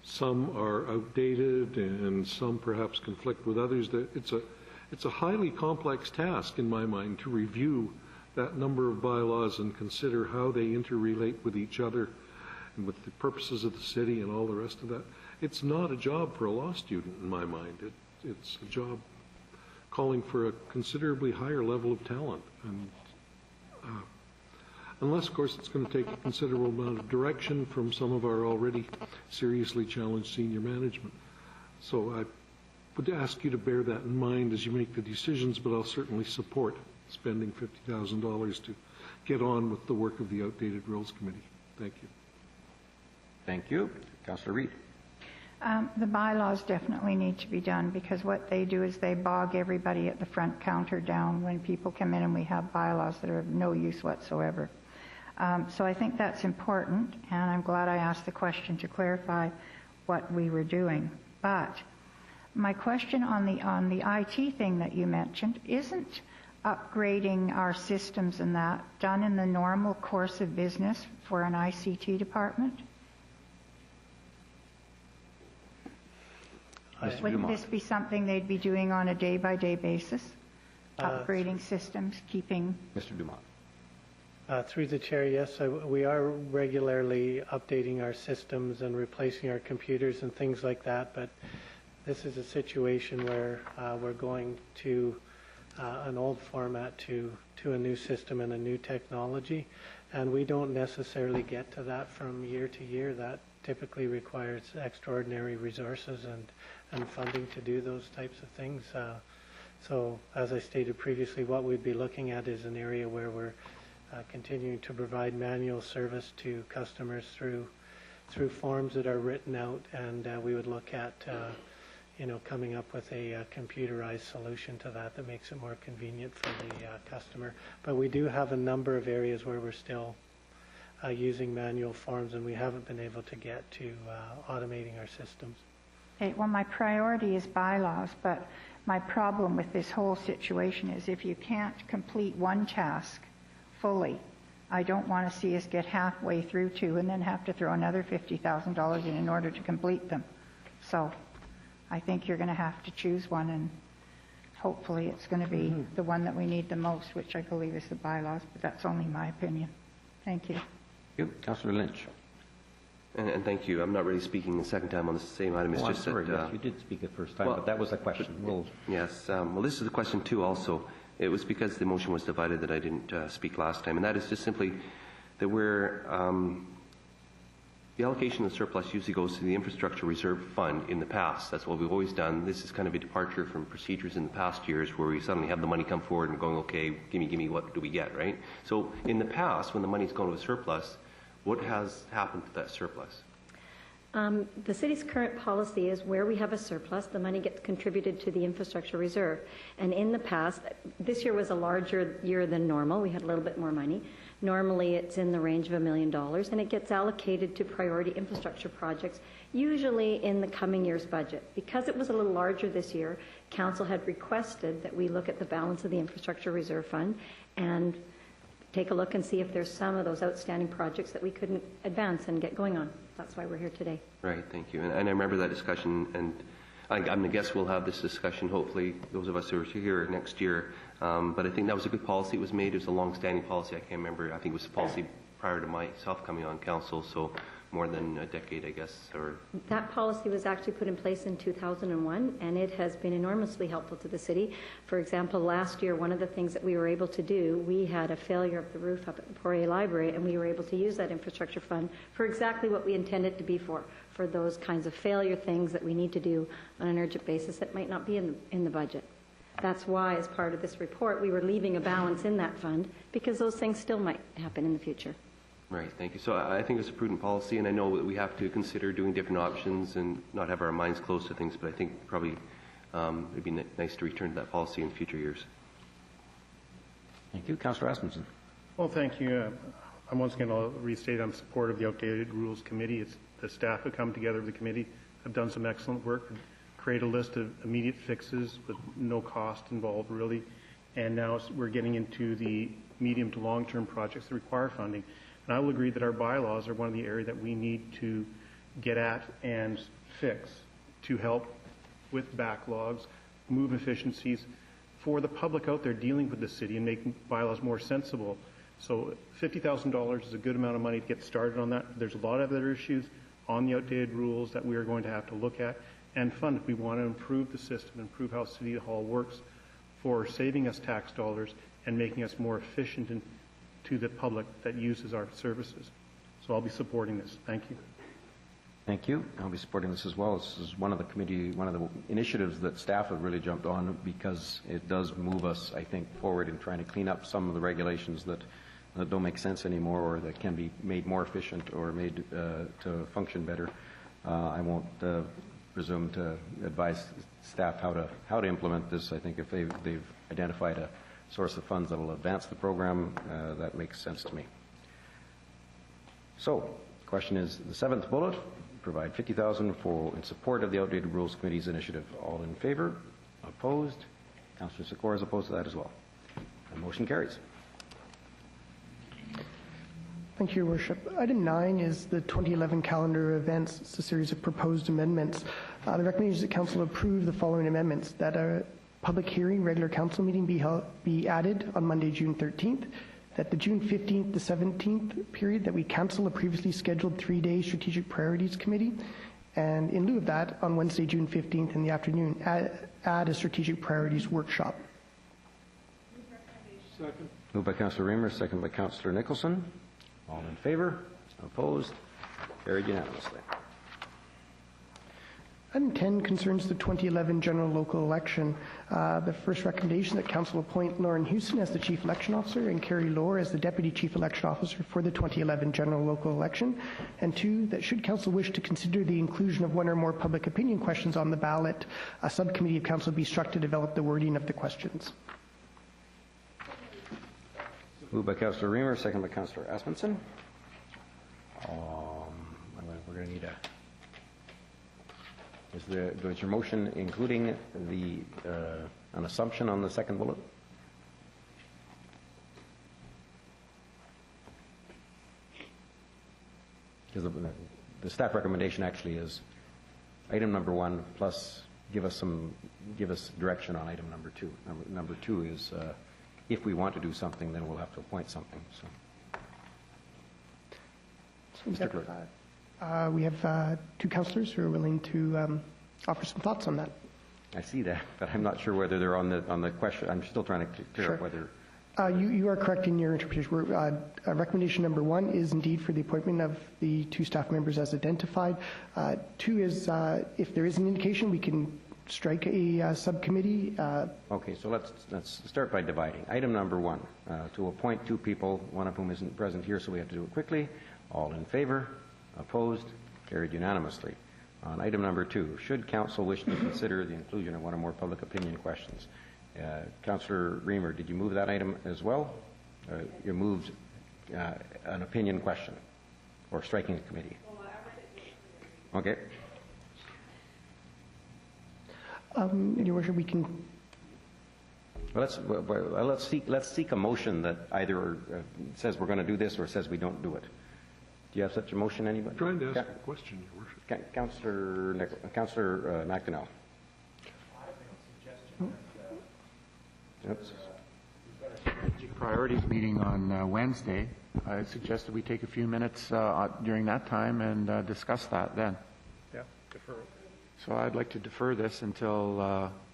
Some are outdated and some perhaps conflict with others. It's a highly complex task in my mind to review that number of bylaws and consider how they interrelate with each other and with the purposes of the city and all the rest of that. It's not a job for a law student in my mind. It's a job calling for a considerably higher level of talent. And unless, of course, it's going to take a considerable amount of direction from some of our already seriously challenged senior management. So I would ask you to bear that in mind as you make the decisions, but I'll certainly support spending $50,000 to get on with the work of the Outdated Rules Committee. Thank you. Thank you. Councillor Reid. The bylaws definitely need to be done, because what they do is they bog everybody at the front counter down when people come in and we have bylaws that are of no use whatsoever. So I think that's important, and I'm glad I asked the question to clarify what we were doing. But my question on the IT thing that you mentioned, isn't upgrading our systems and that done in the normal course of business for an ICT department? Wouldn't this be something they'd be doing on a day-by-day basis? Upgrading systems, keeping... Mr. Dumont. Through the chair, yes, we are regularly updating our systems and replacing our computers and things like that, but this is a situation where we're going to an old format to a new system and a new technology, and we don't necessarily get to that from year to year. That typically requires extraordinary resources and funding to do those types of things. So as I stated previously, what we'd be looking at is an area where we're continuing to provide manual service to customers through forms that are written out, and we would look at coming up with a computerized solution to that makes it more convenient for the customer. But we do have a number of areas where we're still using manual forms, and we haven't been able to get to automating our systems. Okay, well, my priority is bylaws, but my problem with this whole situation is if you can't complete one task fully, I don't want to see us get halfway through two and then have to throw another $50,000 in order to complete them. So I think you're going to have to choose one, and hopefully it's going to be the one that we need the most, which I believe is the bylaws, but that's only my opinion. Thank you. Thank you. Councillor Lynch. And thank you. I'm not really speaking the second time on the same item. It's just sorry, that... yes, you did speak the first time, but that was a question. Yes. Well, this is a question too also. It was because the motion was divided that I didn't speak last time, and that is just simply that we're... the allocation of the surplus usually goes to the Infrastructure Reserve Fund in the past. That's what we've always done. This is kind of a departure from procedures in the past years where we suddenly have the money come forward and going, okay, gimme, what do we get, right? So in the past, when the money's gone to a surplus, what has happened to that surplus? The city's current policy is where we have a surplus, the money gets contributed to the infrastructure reserve. And in the past, this year was a larger year than normal. We had a little bit more money. Normally, it's in the range of $1 million, and it gets allocated to priority infrastructure projects, usually in the coming year's budget. Because it was a little larger this year, Council had requested that we look at the balance of the Infrastructure Reserve Fund and take a look and see if there's some of those outstanding projects that we couldn't advance and get going on. That's why we're here today. Right, thank you. And I remember that discussion, and I'm going to guess we'll have this discussion, hopefully, those of us who are here next year. But I think that was a good policy. It was made. It was a long-standing policy. I can't remember. I think it was a policy prior to myself coming on council, so more than a decade, I guess. Or that policy was actually put in place in 2001, and it has been enormously helpful to the city. For example, last year, one of the things that we were able to do, we had a failure of the roof up at the Poirier Library, and we were able to use that infrastructure fund for exactly what we intended to be for those kinds of failure things that we need to do on an urgent basis that might not be in the budget. That's why, as part of this report, we were leaving a balance in that fund, because those things still might happen in the future. Right, thank you. So I think it's a prudent policy, and I know that we have to consider doing different options and not have our minds closed to things, but I think probably it would be nice to return to that policy in future years. Thank you. Councillor Asmussen. Well, thank you. I'm once again, I'll restate I'm supportive of the Outdated Rules Committee. It's the staff who come together with the committee have done some excellent work and create a list of immediate fixes with no cost involved, really. And now we're getting into the medium to long-term projects that require funding. And I will agree that our bylaws are one of the areas that we need to get at and fix to help with backlogs, move efficiencies for the public out there dealing with the city and making bylaws more sensible. So $50,000 is a good amount of money to get started on that. There's a lot of other issues on the outdated rules that we are going to have to look at and fund if we want to improve the system, improve how City Hall works for saving us tax dollars and making us more efficient to the public that uses our services. So I'll be supporting this. Thank you. Thank you. I'll be supporting this as well. This is one of the initiatives that staff have really jumped on because it does move us, I think, forward in trying to clean up some of the regulations that don't make sense anymore or that can be made more efficient or made to function better. I won't presume to advise staff how to implement this. I think if they've identified a source of funds that will advance the program, that makes sense to me. So, the question is the seventh bullet. Provide $50,000 in support of the Outdated Rules Committee's initiative. All in favor? Opposed? Councillor Sikora is opposed to that as well. The motion carries. Thank you, Your Worship. Item 9 is the 2011 calendar of events. It's a series of proposed amendments. The recommendation is that Council approve the following amendments: that a public hearing, regular Council meeting be added on Monday, June 13th, that the June 15th to 17th period that we cancel a previously scheduled 3-day Strategic Priorities Committee, and in lieu of that, on Wednesday, June 15th in the afternoon, add a Strategic Priorities Workshop. Second. Moved by Councillor Reamer, second by Councillor Nicholson. All in favor? Opposed? Carried unanimously. Item 10 concerns the 2011 general local election. The first recommendation that Council appoint Lauren Houston as the Chief Election Officer and Carrie Lohr as the Deputy Chief Election Officer for the 2011 general local election. And 2, that should Council wish to consider the inclusion of one or more public opinion questions on the ballot, a subcommittee of Council be struck to develop the wording of the questions. Moved by Councillor Reamer, second by Councillor Asmundson. We're going to need is your motion including an assumption on the second bullet? Because the staff recommendation actually is item number 1 plus give us direction on item number 2. Number 2 is if we want to do something, then we'll have to appoint something. So, Mr. Clerk. We have 2 councillors who are willing to offer some thoughts on that. I see that, but I'm not sure whether they're on the question. I'm still trying to clear up whether. You are correct in your interpretation. Recommendation number 1 is indeed for the appointment of the 2 staff members as identified. 2 is if there is an indication, we can strike a subcommittee. Okay, so let's start by dividing. Item number 1, to appoint 2 people, one of whom isn't present here, so we have to do it quickly. All in favor? Opposed? Carried unanimously. On item number 2, should Council wish to consider the inclusion of one or more public opinion questions? Councillor Reamer, did you move that item as well? You moved an opinion question or striking the committee? Okay. Your Worship, we can. Well, let's seek a motion that either says we're going to do this or says we don't do it. Do you have such a motion, anybody? I'm trying to ask a question, Your Worship. Councillor McDonnell. Strategic Priorities meeting on Wednesday. I suggest that we take a few minutes during that time and discuss that then. Yeah, defer it. So I'd like to defer this until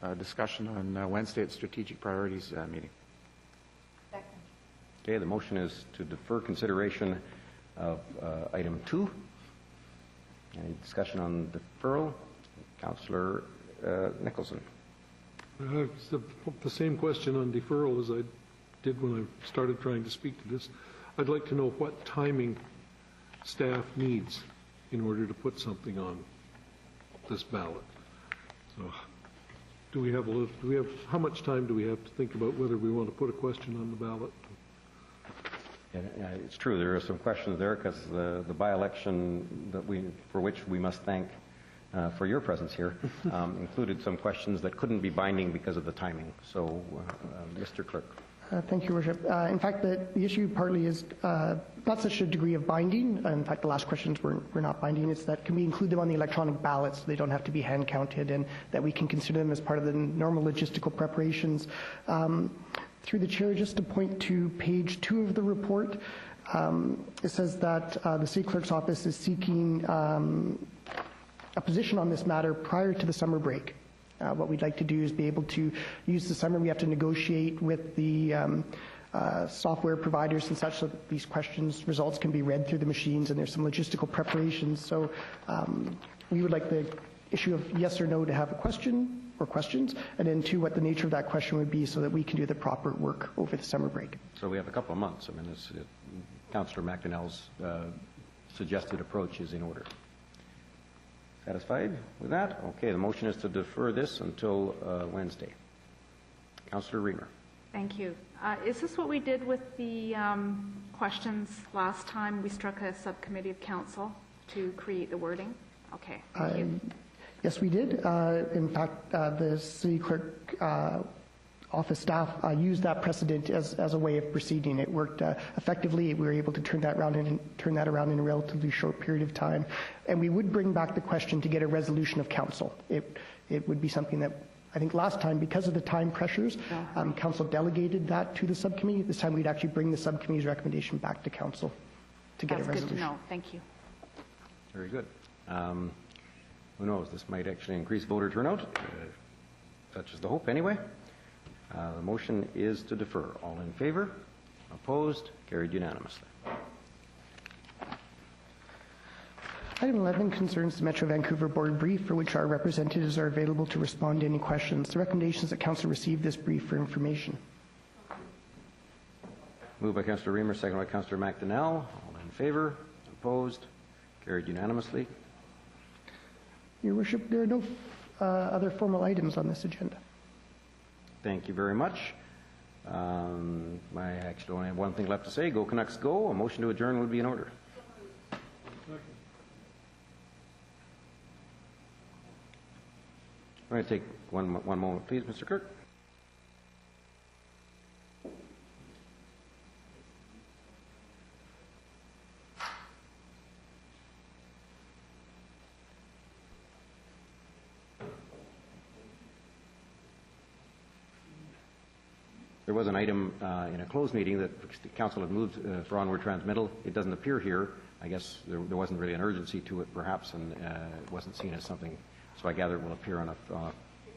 a discussion on Wednesday at Strategic Priorities meeting. Okay, the motion is to defer consideration of item 2. Any discussion on deferral? Councillor Nicholson. It's the same question on deferral as I did when I started trying to speak to this. I'd like to know what timing staff needs in order to put something on this ballot. So, how much time do we have to think about whether we want to put a question on the ballot? It's true. There are some questions there because the by-election for which we must thank for your presence here included some questions that couldn't be binding because of the timing. So, Mr. Clerk. Thank you, Worship. In fact, the issue partly is not such a degree of binding. In fact, the last questions were not binding. It's that can we include them on the electronic ballot so they don't have to be hand counted, and that we can consider them as part of the normal logistical preparations. Through the chair, just to point to page 2 of the report, it says that the City Clerk's office is seeking a position on this matter prior to the summer break. What we'd like to do is be able to use the summer. We have to negotiate with the software providers and such so that these results can be read through the machines, and there's some logistical preparations. So we would like the issue of yes or no to have a question or questions, and then 2, what the nature of that question would be so that we can do the proper work over the summer break. So we have a couple of months. I mean, Councillor McDonnell's suggested approach is in order. Satisfied with that? Okay, the motion is to defer this until Wednesday. Councillor Reamer. Thank you. Is this what we did with the questions last time? We struck a subcommittee of council to create the wording? Okay, thank you. Yes, we did. In fact, the City Clerk office staff used that precedent as a way of proceeding. It worked effectively. We were able to turn that around in a relatively short period of time. And we would bring back the question to get a resolution of council. It would be something that I think last time, because of the time pressures, council delegated that to the subcommittee. This time we'd actually bring the subcommittee's recommendation back to council to get a resolution. That's good to know. Thank you. Very good. Who knows? This might actually increase voter turnout. Such is the hope anyway. The motion is to defer. All in favor? Opposed? Carried unanimously. Item 11 concerns the Metro Vancouver Board brief, for which our representatives are available to respond to any questions. The recommendation is that Council receive this brief for information. Moved by Councillor Reamer, second by Councillor McDonnell. All in favor? Opposed? Carried unanimously. Your Worship, there are no other formal items on this agenda. Thank you very much. I actually only have one thing left to say. Go Canucks go. A motion to adjourn would be in order. I'm going to take one moment, please, Mr. Kirk. There was an item in a closed meeting that the council had moved for onward transmittal. It doesn't appear here. I guess there wasn't really an urgency to it, perhaps, and it wasn't seen as something. So I gather it will appear on a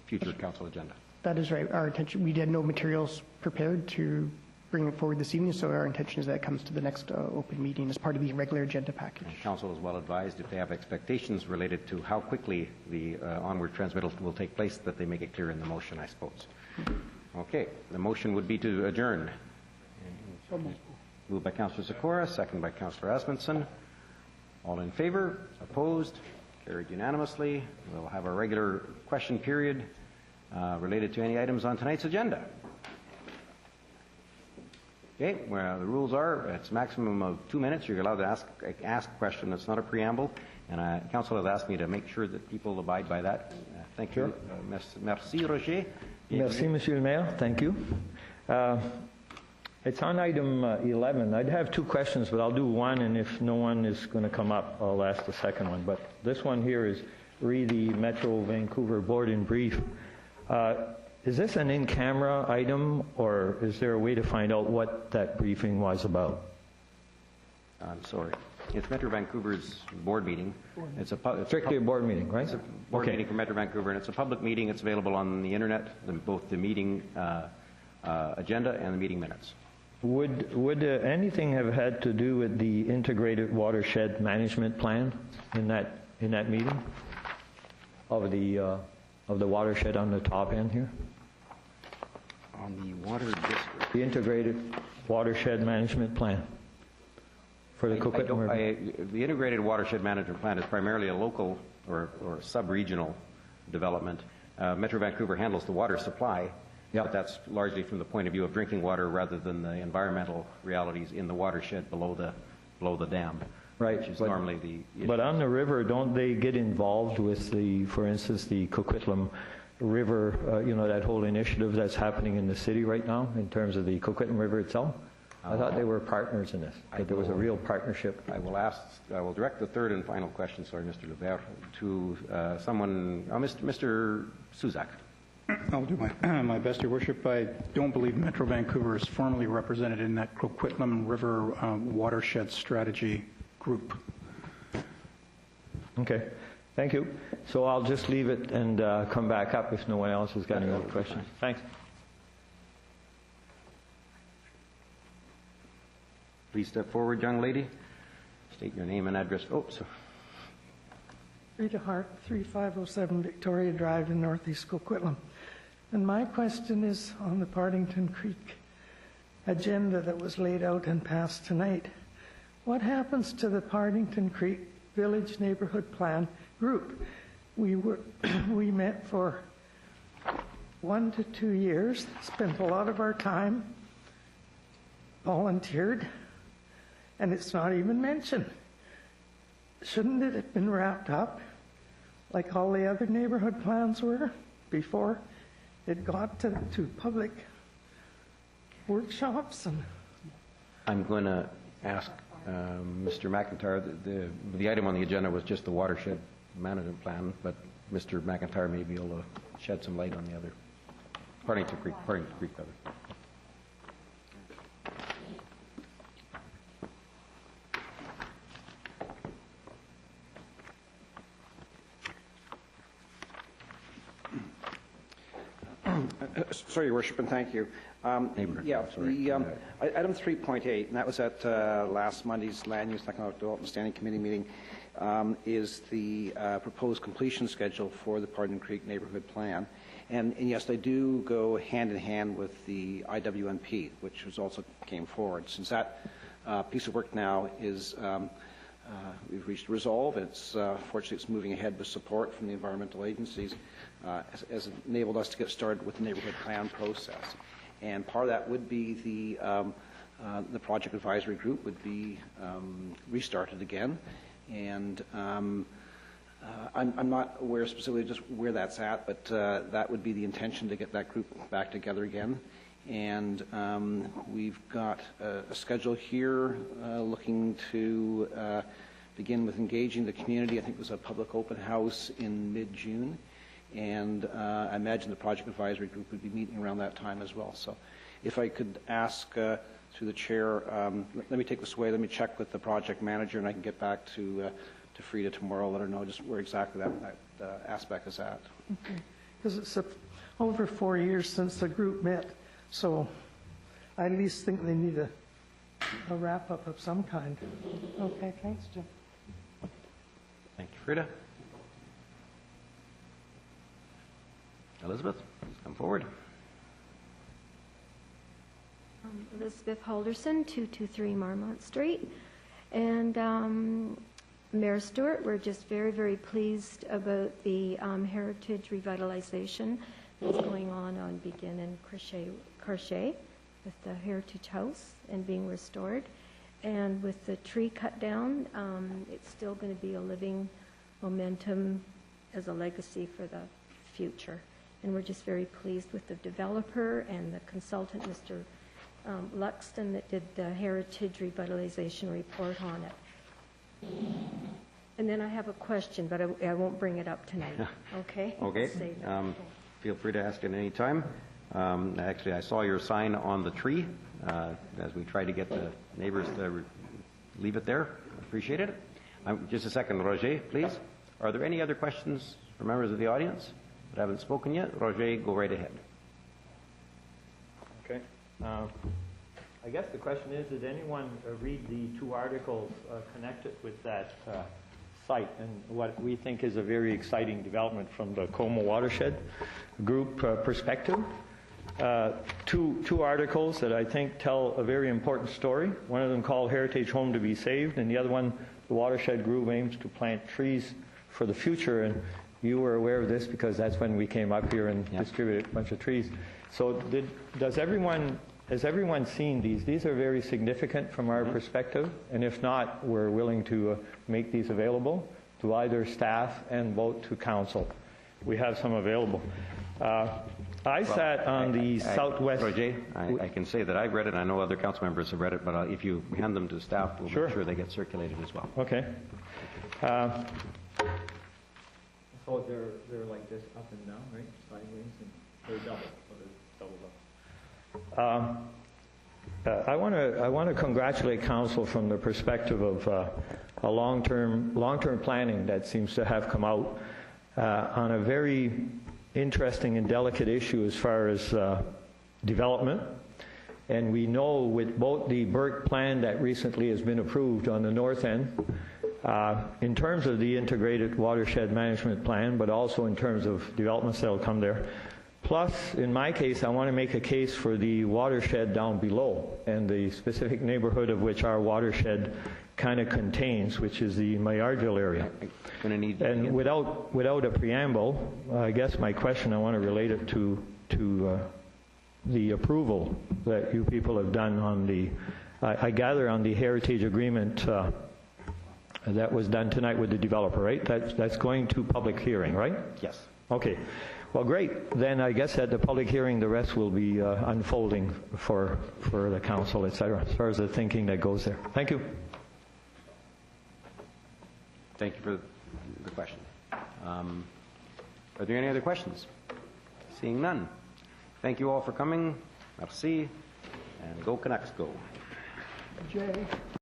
future council agenda. That is right. Our intention, we had no materials prepared to bring it forward this evening, so our intention is that it comes to the next open meeting as part of the regular agenda package. And council is well advised, if they have expectations related to how quickly the onward transmittal will take place, that they make it clear in the motion, I suppose. Okay, the motion would be to adjourn. Moved by Councillor Sikora, second by Councillor Asmundson. All in favor? Opposed? Carried unanimously. We'll have our regular question period related to any items on tonight's agenda. Okay, well, the rules are it's a maximum of 2 minutes. You're allowed to ask a question that's not a preamble, and council has asked me to make sure that people abide by that. Thank you. Merci, Roger. Merci, Monsieur le Maire. Thank you. It's on item 11. I'd have 2 questions, but I'll do one, and if no one is going to come up, I'll ask the second one. But this one here is read the Metro Vancouver Board in brief. Is this an in-camera item, or is there a way to find out what that briefing was about? I'm sorry. It's Metro Vancouver's board meeting. It's strictly a board meeting, right? It's a board meeting for Metro Vancouver, and it's a public meeting. It's available on the internet, both the meeting agenda and the meeting minutes. Would anything have had to do with the integrated watershed management plan in that meeting of the watershed on the top end here? On the water district. The integrated watershed management plan for the Coquitlam River. The integrated watershed management plan is primarily a local or sub-regional development. Metro Vancouver handles the water supply. Yep. But that's largely from the point of view of drinking water rather than the environmental realities in the watershed below the dam. Right. Which is normally the issue. But on the river, don't they get involved with for instance, the Coquitlam river, that whole initiative that's happening in the city right now in terms of the Coquitlam River itself? I thought they were partners in this, that there was a real partnership. I will direct the third and final question, sorry, Mr. Lebert, to someone, Mr. Suzak. I'll do my best, Your Worship. I don't believe Metro Vancouver is formally represented in that Coquitlam River Watershed Strategy group. Okay, thank you. So I'll just leave it and come back up if no one else has got any other questions. Thanks. Please step forward, young lady. State your name and address. Oh, sorry. Rita Hart, 3507 Victoria Drive in Northeast Coquitlam. And my question is on the Partington Creek agenda that was laid out and passed tonight. What happens to the Partington Creek Village Neighborhood Plan group? We met for 1 to 2 years, spent a lot of our time, volunteered, and it's not even mentioned. Shouldn't it have been wrapped up like all the other neighborhood plans were before it got to public workshops? And I'm going to ask Mr. McIntyre. The item on the agenda was just the watershed management plan, but Mr. McIntyre may be able to shed some light on the other. Partington Creek other. Sorry, Your Worship, and thank you. Item 3.8, and that was at last Monday's Land Use and Economic Development Standing Committee meeting, is the proposed completion schedule for the Partington Creek Neighbourhood Plan. And yes, they do go hand in hand with the IWNP, which also came forward. Since that piece of work now is, we've reached a resolve, and fortunately it's moving ahead with support from the environmental agencies, has enabled us to get started with the neighbourhood plan process. And part of that would be the project advisory group would be restarted again. And I'm not aware specifically just where that's at, but that would be the intention, to get that group back together again. And we've got a schedule here looking to begin with engaging the community. I think there's a public open house in mid-June. And I imagine the project advisory group would be meeting around that time as well. So if I could ask through the chair, let me take this away, let me check with the project manager, and I can get back to Frida tomorrow, let her know just where exactly that aspect is at. okay, because it's over 4 years since the group met, so I at least think they need a wrap-up of some kind. Okay, thanks, Jim. Thank you, Frida. Elizabeth, please come forward. Elizabeth Holderson, 223 Marmont Street. And Mayor Stewart, we're just very, very pleased about the heritage revitalization that's going on Begin and Crochet with the Heritage House and being restored. And with the tree cut down, it's still going to be a living momentum as a legacy for the future. And we're just very pleased with the developer and the consultant, Mr. Luxton, that did the Heritage Revitalization report on it. And then I have a question, but I won't bring it up tonight. Okay? Okay. Feel free to ask at any time. Actually, I saw your sign on the tree as we try to get the neighbors to leave it there. Appreciate it. Just a second, Roger, please. Are there any other questions from members of the audience that haven't spoken yet? Roger, go right ahead. Okay. I guess the question is, did anyone read the 2 articles connected with that site and what we think is a very exciting development from the Como Watershed Group perspective? 2 articles that I think tell a very important story. One of them called Heritage Home to be Saved, and the other one, the Watershed Group aims to plant trees for the future. And you were aware of this because that's when we came up here and distributed a bunch of trees. So has everyone seen these? These are very significant from our perspective, and if not, we're willing to make these available to either staff and vote to council. we have some available. I sat on the southwest... Roger, I can say that I've read it, I know other council members have read it, but if you hand them to staff, we'll make sure they get circulated as well. Okay. So they're like this, up and down, right? Sideways, and they're double, so they're double up. I want to congratulate council from the perspective of a long-term planning that seems to have come out on a very interesting and delicate issue as far as development. And we know with both the Burke plan that recently has been approved on the north end, in terms of the integrated watershed management plan, but also in terms of developments that will come there. Plus, in my case, I want to make a case for the watershed down below and the specific neighborhood of which our watershed kind of contains, which is the Maillardville area. And without a preamble, I guess my question, I want to relate it to the approval that you people have done on the, I gather on the heritage agreement that was done tonight with the developer, right? That's going to public hearing, right? Yes. Okay. Well, great. Then I guess at the public hearing, the rest will be unfolding for the council, et cetera, as far as the thinking that goes there. Thank you. Thank you for the question. Are there any other questions? Seeing none. Thank you all for coming. Merci. And go Canucks, go. Jay.